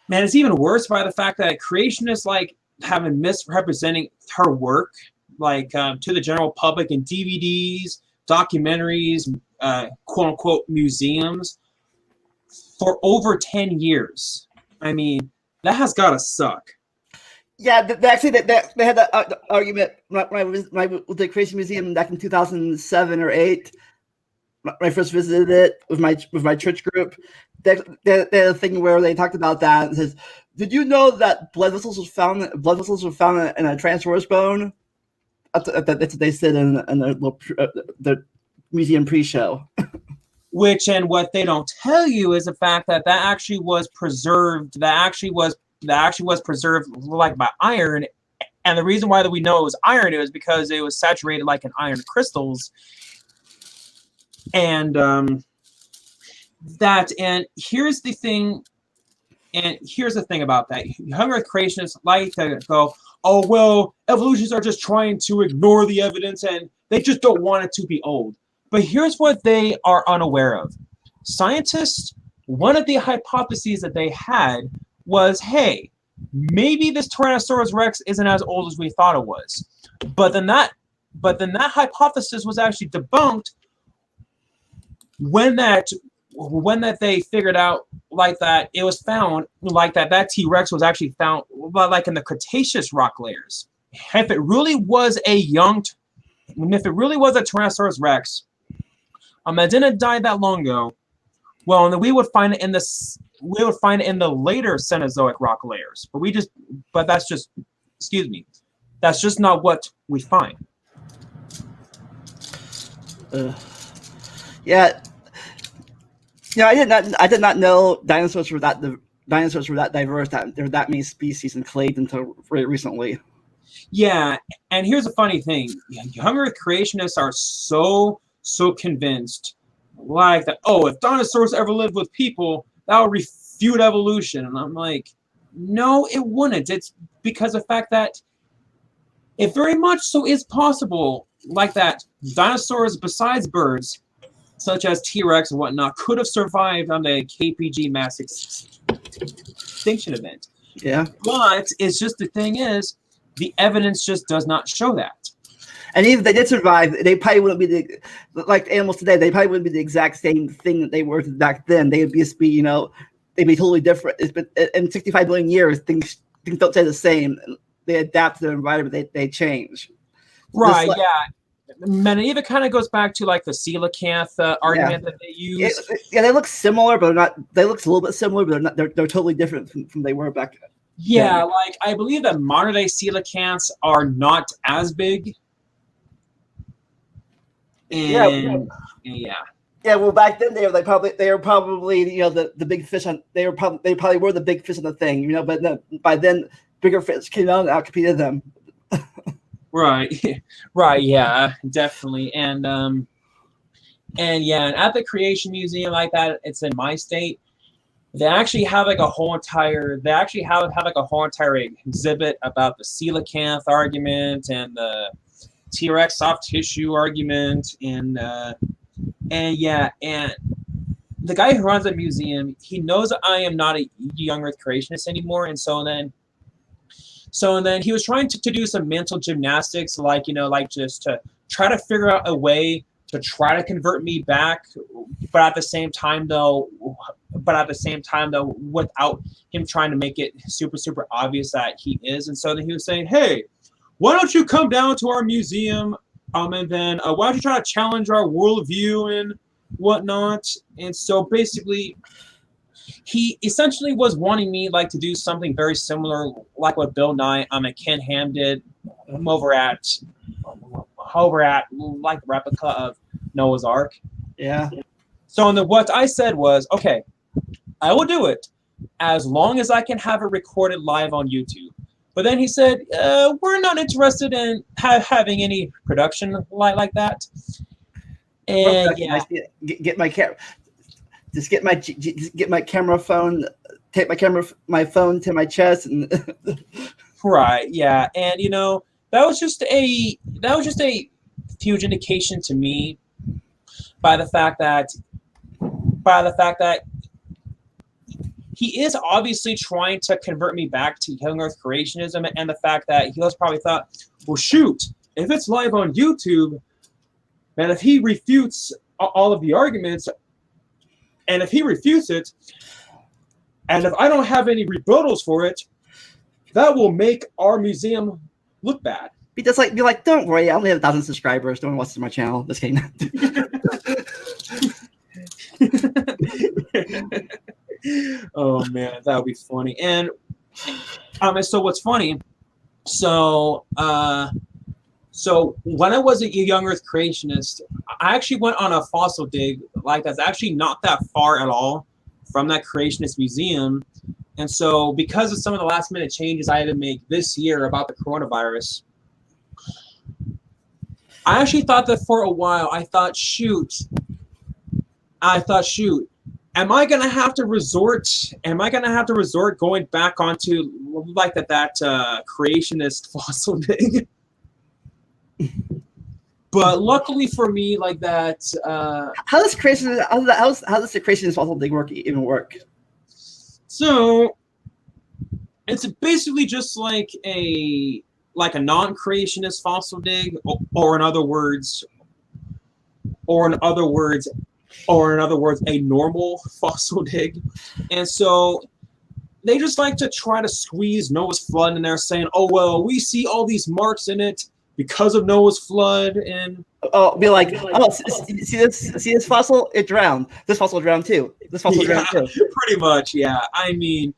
Man, it's even worse by the fact that creationists have been misrepresenting her work to the general public in DVDs, documentaries, quote unquote museums for over 10 years. I mean, that has got to suck. Yeah, they had that argument when I was with the Creation Museum back in 2007 or 8. When I first visited it with my church group, they had a thing where they talked about that. And says, "Did you know that blood vessels were found in a Tyrannosaurus bone?" That's what they said in the museum pre-show. And what they don't tell you is the fact that actually was preserved. That actually was preserved by iron, and the reason why that we know it was iron is because it was saturated in iron crystals. And here's the thing about that. Young earth creationists like to go, oh, well, evolutionists are just trying to ignore the evidence and they just don't want it to be old. But here's what they are unaware of. Scientists, one of the hypotheses that they had was, hey, maybe this Tyrannosaurus Rex isn't as old as we thought it was. But then that hypothesis was actually debunked when they figured out that it was found that T-Rex was actually found in the Cretaceous rock layers. If it really was a Tyrannosaurus Rex, that didn't die that long ago, well, and then we would find it in the later Cenozoic rock layers. But that's just not what we find. Yeah. I did not know dinosaurs were that diverse, that there were that many species in clade until very recently. Yeah, and here's a funny thing. Young earth creationists are so convinced that, oh, if dinosaurs ever lived with people, that would refute evolution. And I'm like, no, it wouldn't. It's because of the fact that it very much so is possible that dinosaurs besides birds, such as T-Rex and whatnot, could have survived on the KPG mass extinction event. Yeah. But it's just the thing is, the evidence just does not show that. And even if they did survive, they probably wouldn't be like animals today. They probably wouldn't be the exact same thing that they were back then. They would just be, they'd be totally different. It's been, in 65 billion years, things don't stay the same. They adapt to their environment. They change. Right. Man, it even kind of goes back to like the coelacanth argument that they use. They look similar, but not. They look a little bit similar, but they're not. They're totally different from they were back then. Yeah, like I believe that modern day coelacanths are not as big. And yeah. Well, back then they were probably the big fish on. They probably were the big fish on the thing, But by then, bigger fish came out and outcompeted them. Right, yeah, definitely, and at the Creation Museum like that, it's in my state. They actually have like a whole entire. They actually have like a whole entire exhibit about the coelacanth argument and the T-Rex soft tissue argument, and the guy who runs the museum, he knows I am not a young Earth creationist anymore, and so then he was trying to do some mental gymnastics, like just to try to figure out a way to try to convert me back, but at the same time though, without him trying to make it super obvious that he is. And so then he was saying, hey, why don't you come down to our museum, and then why don't you try to challenge our worldview and whatnot? And so basically, he essentially was wanting me like to do something very similar, like what Bill Nye and Ken Ham did over at like the replica of Noah's Ark. Yeah. So what I said was, okay, I will do it as long as I can have it recorded live on YouTube. But then he said, we're not interested in having any production like that. And get my camera. Just get my camera phone. Take my phone to my chest, and right, yeah, and that was just a huge indication to me by the fact that he is obviously trying to convert me back to young Earth creationism, and the fact that he also probably thought, well, shoot, if it's live on YouTube, man, if he refutes all of the arguments, and if he refutes it, and if I don't have any rebuttals for it, that will make our museum look bad. Be like, don't worry, I only have 1,000 subscribers. Don't watch my channel. Just kidding. Oh man, that would be funny. And so what's funny? So when I was a young Earth creationist, I actually went on a fossil dig like that's actually not that far at all from that Creationist museum. And so because of some of the last minute changes I had to make this year about the coronavirus, I actually thought that for a while, I thought, shoot, am I gonna have to resort going back onto like that creationist fossil dig? But luckily for me, like that. How does the creationist fossil dig work? So it's basically just like a non-creationist fossil dig, or in other words, a normal fossil dig. And so they just like to try to squeeze Noah's flood in there, saying, "Oh well, we see all these marks in it because of Noah's flood." And be like, "Oh, see this fossil? It drowned. This fossil drowned too. This fossil drowned too." Pretty much, yeah. I mean,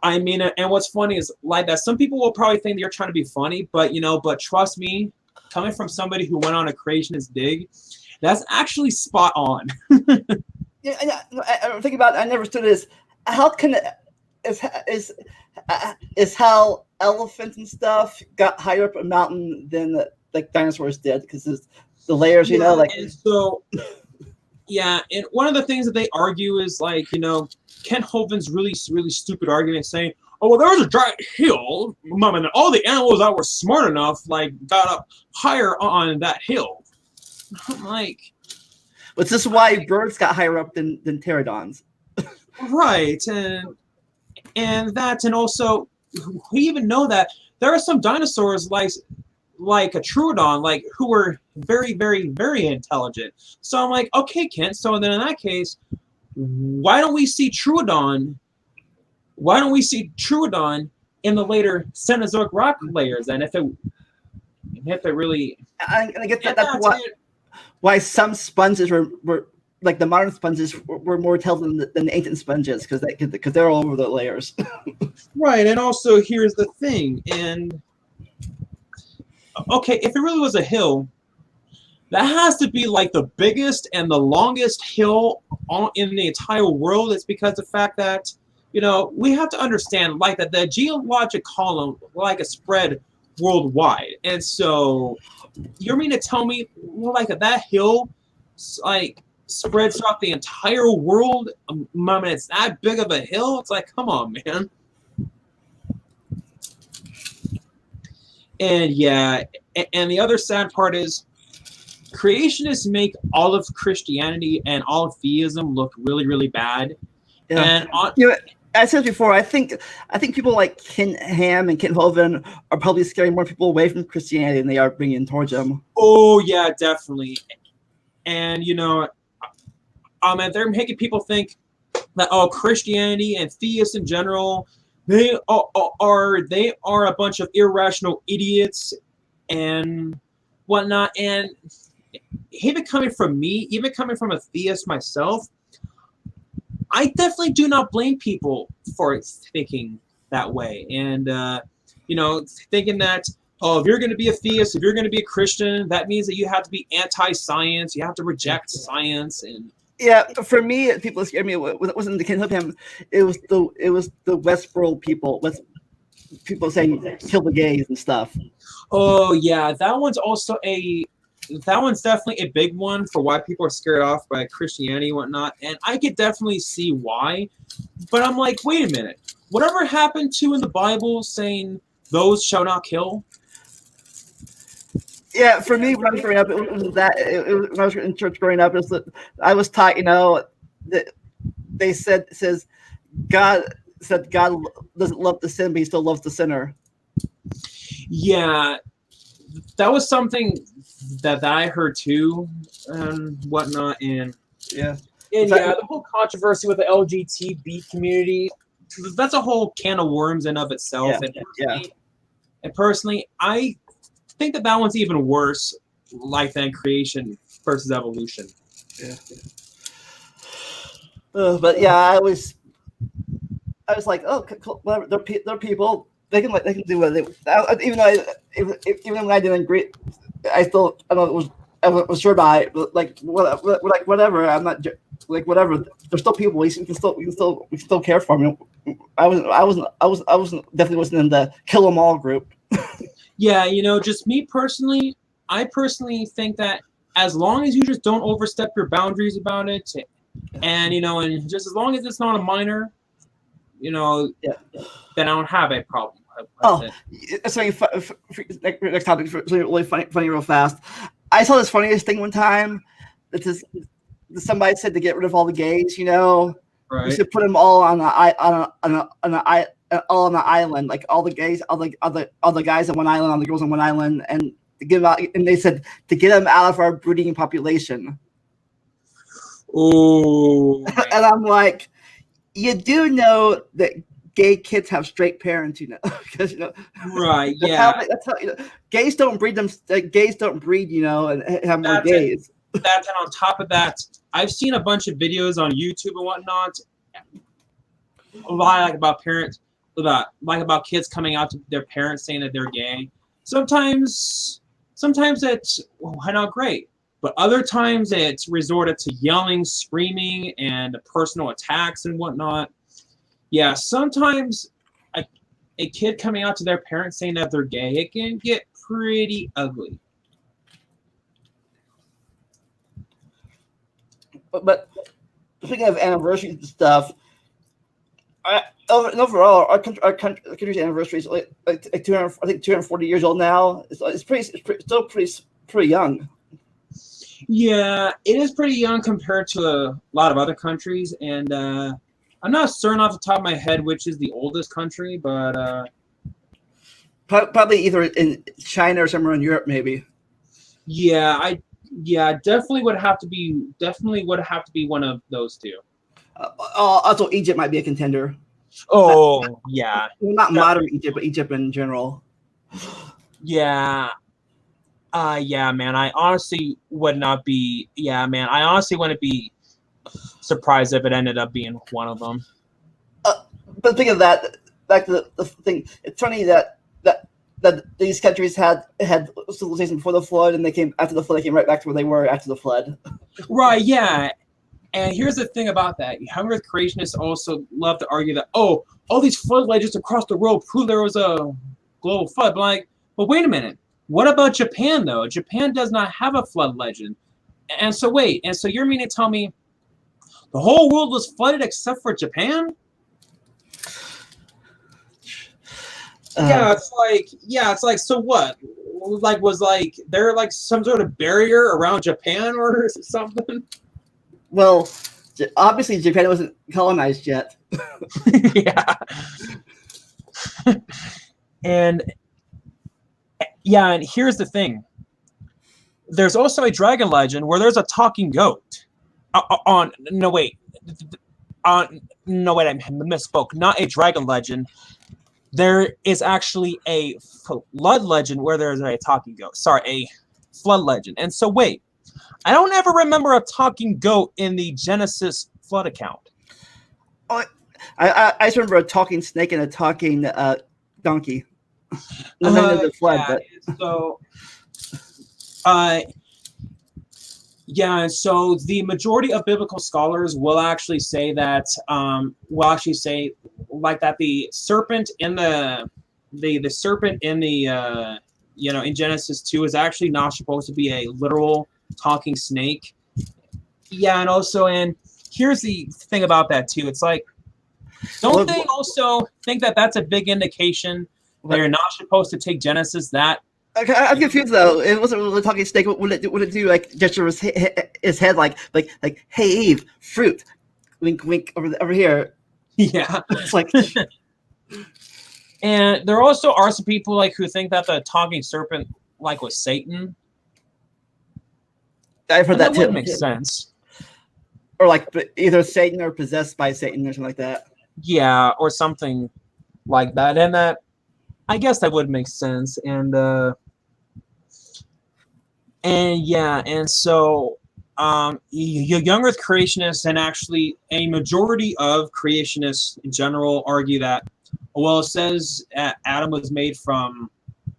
and what's funny is like that. Some people will probably think you're trying to be funny, but but trust me, coming from somebody who went on a creationist dig, that's actually spot on. Yeah, I'm thinking about it, I never understood this. How can is how elephants and stuff got higher up a mountain than like dinosaurs did, because the layers, And so yeah, and one of the things that they argue is like, Ken Hovind's really stupid argument saying, "Oh well, there was a giant hill, and all the animals that were smart enough like got up higher on that hill." I'm like, but this is why birds got higher up than pterodons. Right, and also we even know that there are some dinosaurs like a Troodon, like who were very, very, very intelligent. So I'm like, okay, Kent. So then in that case, why don't we see Troodon? Why don't we see Troodon in the later Cenozoic rock layers? And if it really, I get that's why some sponges were like the modern sponges were more intelligent than the ancient sponges because they're all over the layers. Right, and also here's the thing, and okay, if it really was a hill, that has to be like the biggest and the longest hill in the entire world. It's because the fact that, you know, we have to understand like that the geologic column like a spread worldwide, and so you mean to tell me like that hill like spreads throughout the entire world? I mean, it's that big of a hill. It's like, come on, man. And yeah, and the other sad part is creationists make all of Christianity and all of theism look really, really bad. Yeah. And you know, I said before, I think people like Ken Ham and Kent Hovind are probably scaring more people away from Christianity than they are bringing towards them. Oh yeah, definitely. And you know, they're making people think that Christianity and theists in general, they are a bunch of irrational idiots and whatnot. And even coming from me, even coming from a theist myself, I definitely do not blame people for thinking that way. And you know, thinking that, oh, if you're going to be a theist, if you're going to be a Christian, that means that you have to be anti-science, you have to reject science. And yeah, for me, people scared me. It wasn't the Ken Hovind, it was the Westboro people. People saying kill the gays and stuff. Oh yeah, that one's definitely a big one for why people are scared off by Christianity and whatnot. And I could definitely see why. But I'm like, wait a minute. Whatever happened to in the Bible saying those shall not kill? Yeah, for me, when I was growing up, when I was in church growing up, I was taught, you know, that says God doesn't love the sin, but he still loves the sinner. Yeah, that was something that I heard too, and whatnot. And yeah, the whole controversy with the LGBT community, that's a whole can of worms in of itself. Yeah, and personally, I think that one's even worse, like than creation versus evolution. Yeah. But yeah, I was like, oh, whatever. They're people. They can do what they. Even when I didn't agree, I was sure by it. Like whatever. I'm not like whatever. They're still people. We can still care for them. I definitely wasn't in the kill them all group. Yeah, you know, just me personally, I personally think that as long as you just don't overstep your boundaries about it, and you know, and just as long as it's not a minor, you know, then I don't have a problem. Something next topic, something really funny, real fast. I saw this funniest thing one time. That somebody said to get rid of all the gays. You know, right. We should put them all on an island, like all the gays, all the guys on one island, all the girls on one island, and to get them out. And they said to get them out of our breeding population. Oh, and I'm like, you do know that gay kids have straight parents, you know, because you know, right? Yeah, that's how you know, gays don't breed them. Gays don't breed, you know, and have more gays. And on top of that, I've seen a bunch of videos on YouTube and whatnot, about kids coming out to their parents saying that they're gay. Sometimes it's not great, but other times it's resorted to yelling, screaming, and personal attacks and whatnot. Yeah, sometimes a kid coming out to their parents saying that they're gay, it can get pretty ugly. But speaking of anniversaries and stuff, overall, our country's anniversary is like 240 years old now. It's still pretty young. Yeah, it is pretty young compared to a lot of other countries, and I'm not certain off the top of my head which is the oldest country, but Probably either in China or somewhere in Europe, maybe. Yeah, definitely would have to be one of those two. Also, Egypt might be a contender. Oh, yeah. Well, not modern Egypt, but Egypt in general. Yeah. Yeah, man. I honestly would not be. Yeah, man. I honestly wouldn't be surprised if it ended up being one of them. But think of that. Back to the thing. It's funny that these countries had civilization before the flood, and they came after the flood. They came right back to where they were after the flood. Right. Yeah. And here's the thing about that. Young Earth creationists also love to argue that, oh, all these flood legends across the world prove there was a global flood. But wait a minute. What about Japan, though? Japan does not have a flood legend. And so you're meaning to tell me the whole world was flooded except for Japan? It's like, so what? Was there some sort of barrier around Japan or something? Well, obviously Japan wasn't colonized yet. Yeah. And here's the thing. There's also a dragon legend where there's a talking goat. I misspoke. Not a dragon legend. There is actually a flood legend where there's a talking goat. Sorry, a flood legend. And so wait, I don't ever remember a talking goat in the Genesis flood account. Oh, I just remember a talking snake and a talking donkey. And then there's a flood. So the majority of biblical scholars will actually say that the serpent in the serpent in the in Genesis 2 is actually not supposed to be a literal talking snake. Yeah, and here's the thing about that too. It's like, don't they also think that that's a big indication that you're not supposed to take Genesis that? Okay, I'm confused though. It wasn't really a talking snake. Would it do like gesture his head like hey Eve, fruit, wink wink over here. Yeah, it's like. And there also are some people who think that the talking serpent was Satan. I've heard that too. Would make sense. Or either Satan or possessed by Satan or something like that. Yeah, or something like that. And that, I guess that would make sense. And so young Earth creationists and actually a majority of creationists in general argue that, well, it says Adam was made from,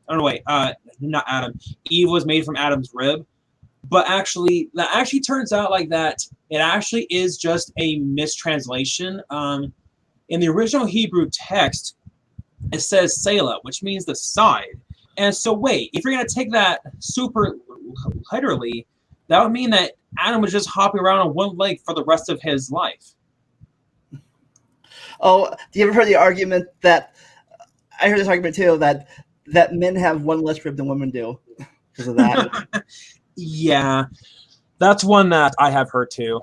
not Adam. Eve was made from Adam's rib. But actually, that actually turns out that it actually is just a mistranslation. In the original Hebrew text, it says Selah, which means the side. And so wait, if you're going to take that super literally, that would mean that Adam was just hopping around on one leg for the rest of his life. Oh, do you ever heard the argument that, I heard this argument too, that men have one less rib than women do because of that? Yeah, that's one that I have heard too.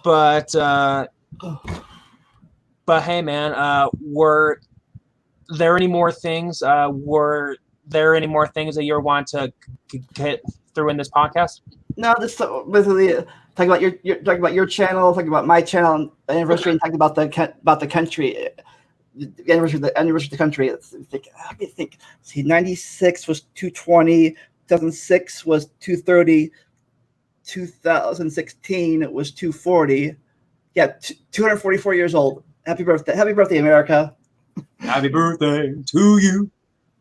But hey, man, were there any more things? Were there any more things that you want to get through in this podcast? No, this basically talking about your channel, talking about my channel anniversary, and talking about the country. The anniversary of the country. Let me think. See, 96 was 220, 2006 was 230, 2016 it was 240. Yeah, 244 years old. Happy birthday, America! Happy birthday to you.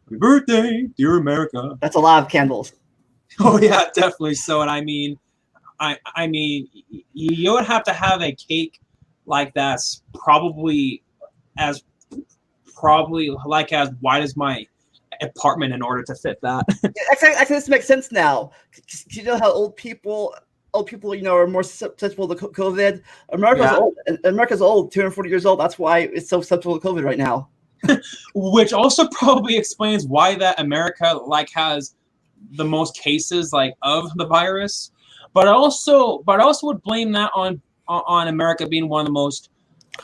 Happy birthday, dear America. That's a lot of candles. Oh yeah, definitely. So, and I mean, you would have to have a cake that's probably as wide as my apartment in order to fit that. Actually, this makes sense now. You know how old people are more susceptible to COVID. America's old, 240 years old. That's why it's so susceptible to COVID right now. Which also probably explains why that America has the most cases of the virus. But I also would blame that on America being one of the most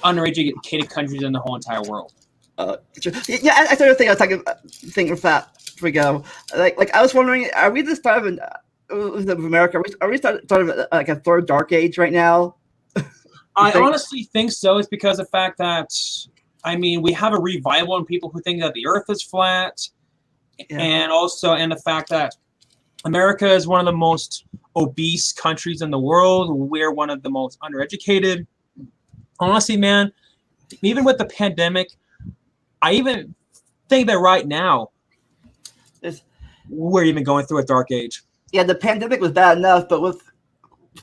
undereducated countries in the whole entire world. Yeah, I started thinking. I was thinking about before we go. Like I was wondering, are we the start of America? Are we start of like a third dark age right now? I honestly think so. It's because of the fact that, I mean, we have a revival in people who think that the Earth is flat, and the fact that America is one of the most obese countries in the world. We're one of the most undereducated. Honestly, man, even with the pandemic, I even think that right now we're even going through a dark age. Yeah, the pandemic was bad enough, but with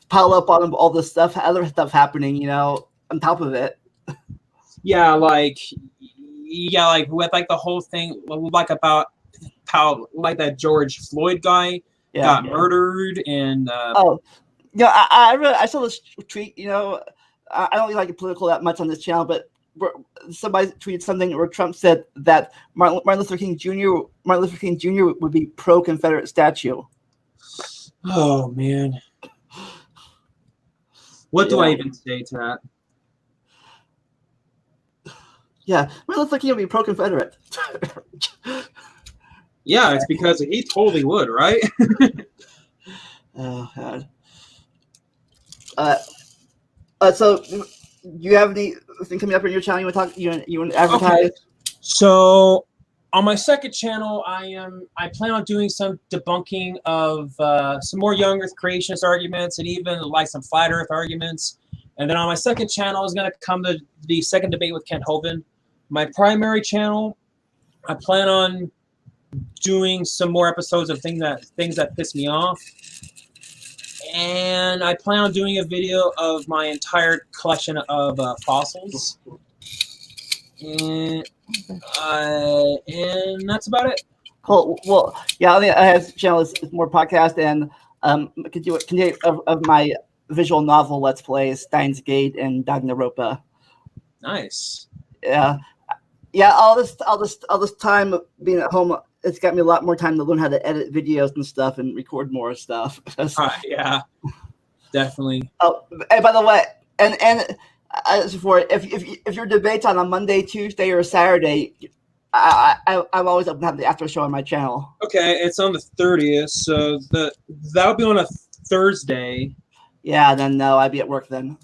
pile up on all this stuff, other stuff happening, on top of it. Yeah, like with like the whole thing, like about how like that George Floyd guy got murdered, and I saw this tweet. I don't really like political that much on this channel, but somebody tweeted something where Trump said that Martin Luther King Jr. would be pro-Confederate statue. Oh man, what do I even say to that? Yeah, Martin Luther King would be pro-Confederate. Yeah, it's because he totally would, right? Oh God. So you have anything coming up in your channel you want to talk? You want to advertise? Okay. So on my second channel, I plan on doing some debunking of some more young Earth creationist arguments, and even like some flat Earth arguments. And then on my second channel is going to come the second debate with Kent Hovind. My primary channel, I plan on doing some more episodes of things that piss me off. And I plan on doing a video of my entire collection of fossils. And that's about it. Cool. Well, yeah, I have channel is more podcast and continue of my visual novel Let's Play Steins Gate and Danganronpa. Nice. Yeah. All this time being at home, it's got me a lot more time to learn how to edit videos and stuff and record more stuff. Yeah, definitely. Oh, and by the way, and as before, if your debate's on a Monday, Tuesday, or Saturday, I'm always up to have the after show on my channel. Okay, it's on the 30th, so that'll be on a Thursday. Yeah, then no, I'd be at work then.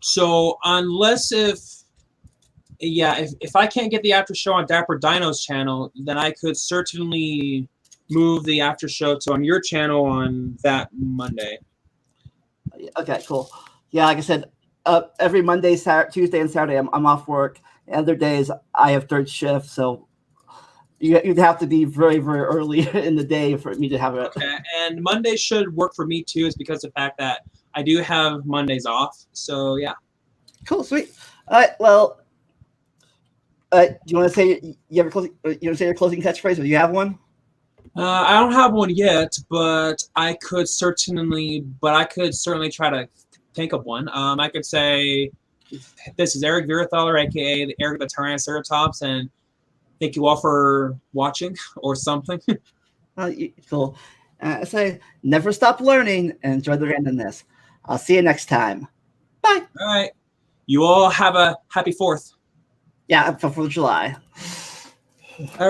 So unless if I can't get the after show on Dapper Dino's channel, then I could certainly move the after show to on your channel on that Monday. Okay, cool. Yeah, like I said, every Monday, Tuesday, and Saturday, I'm off work. And other days, I have third shift, so you'd have to be very, very early in the day for me to have it. Okay, and Monday should work for me too, is because of the fact that I do have Mondays off. So yeah. Cool, sweet. All right, well. Do you want to say your closing catchphrase, or do you have one? I don't have one yet, but I could certainly try to think of one. I could say, "This is Eric Virathaler, aka Eric the Tyrannoceratops, and thank you all for watching," or something. Cool. I say, never stop learning and enjoy the randomness. I'll see you next time. Bye. All right. You all have a happy 4th. Yeah, 4th of July. All right.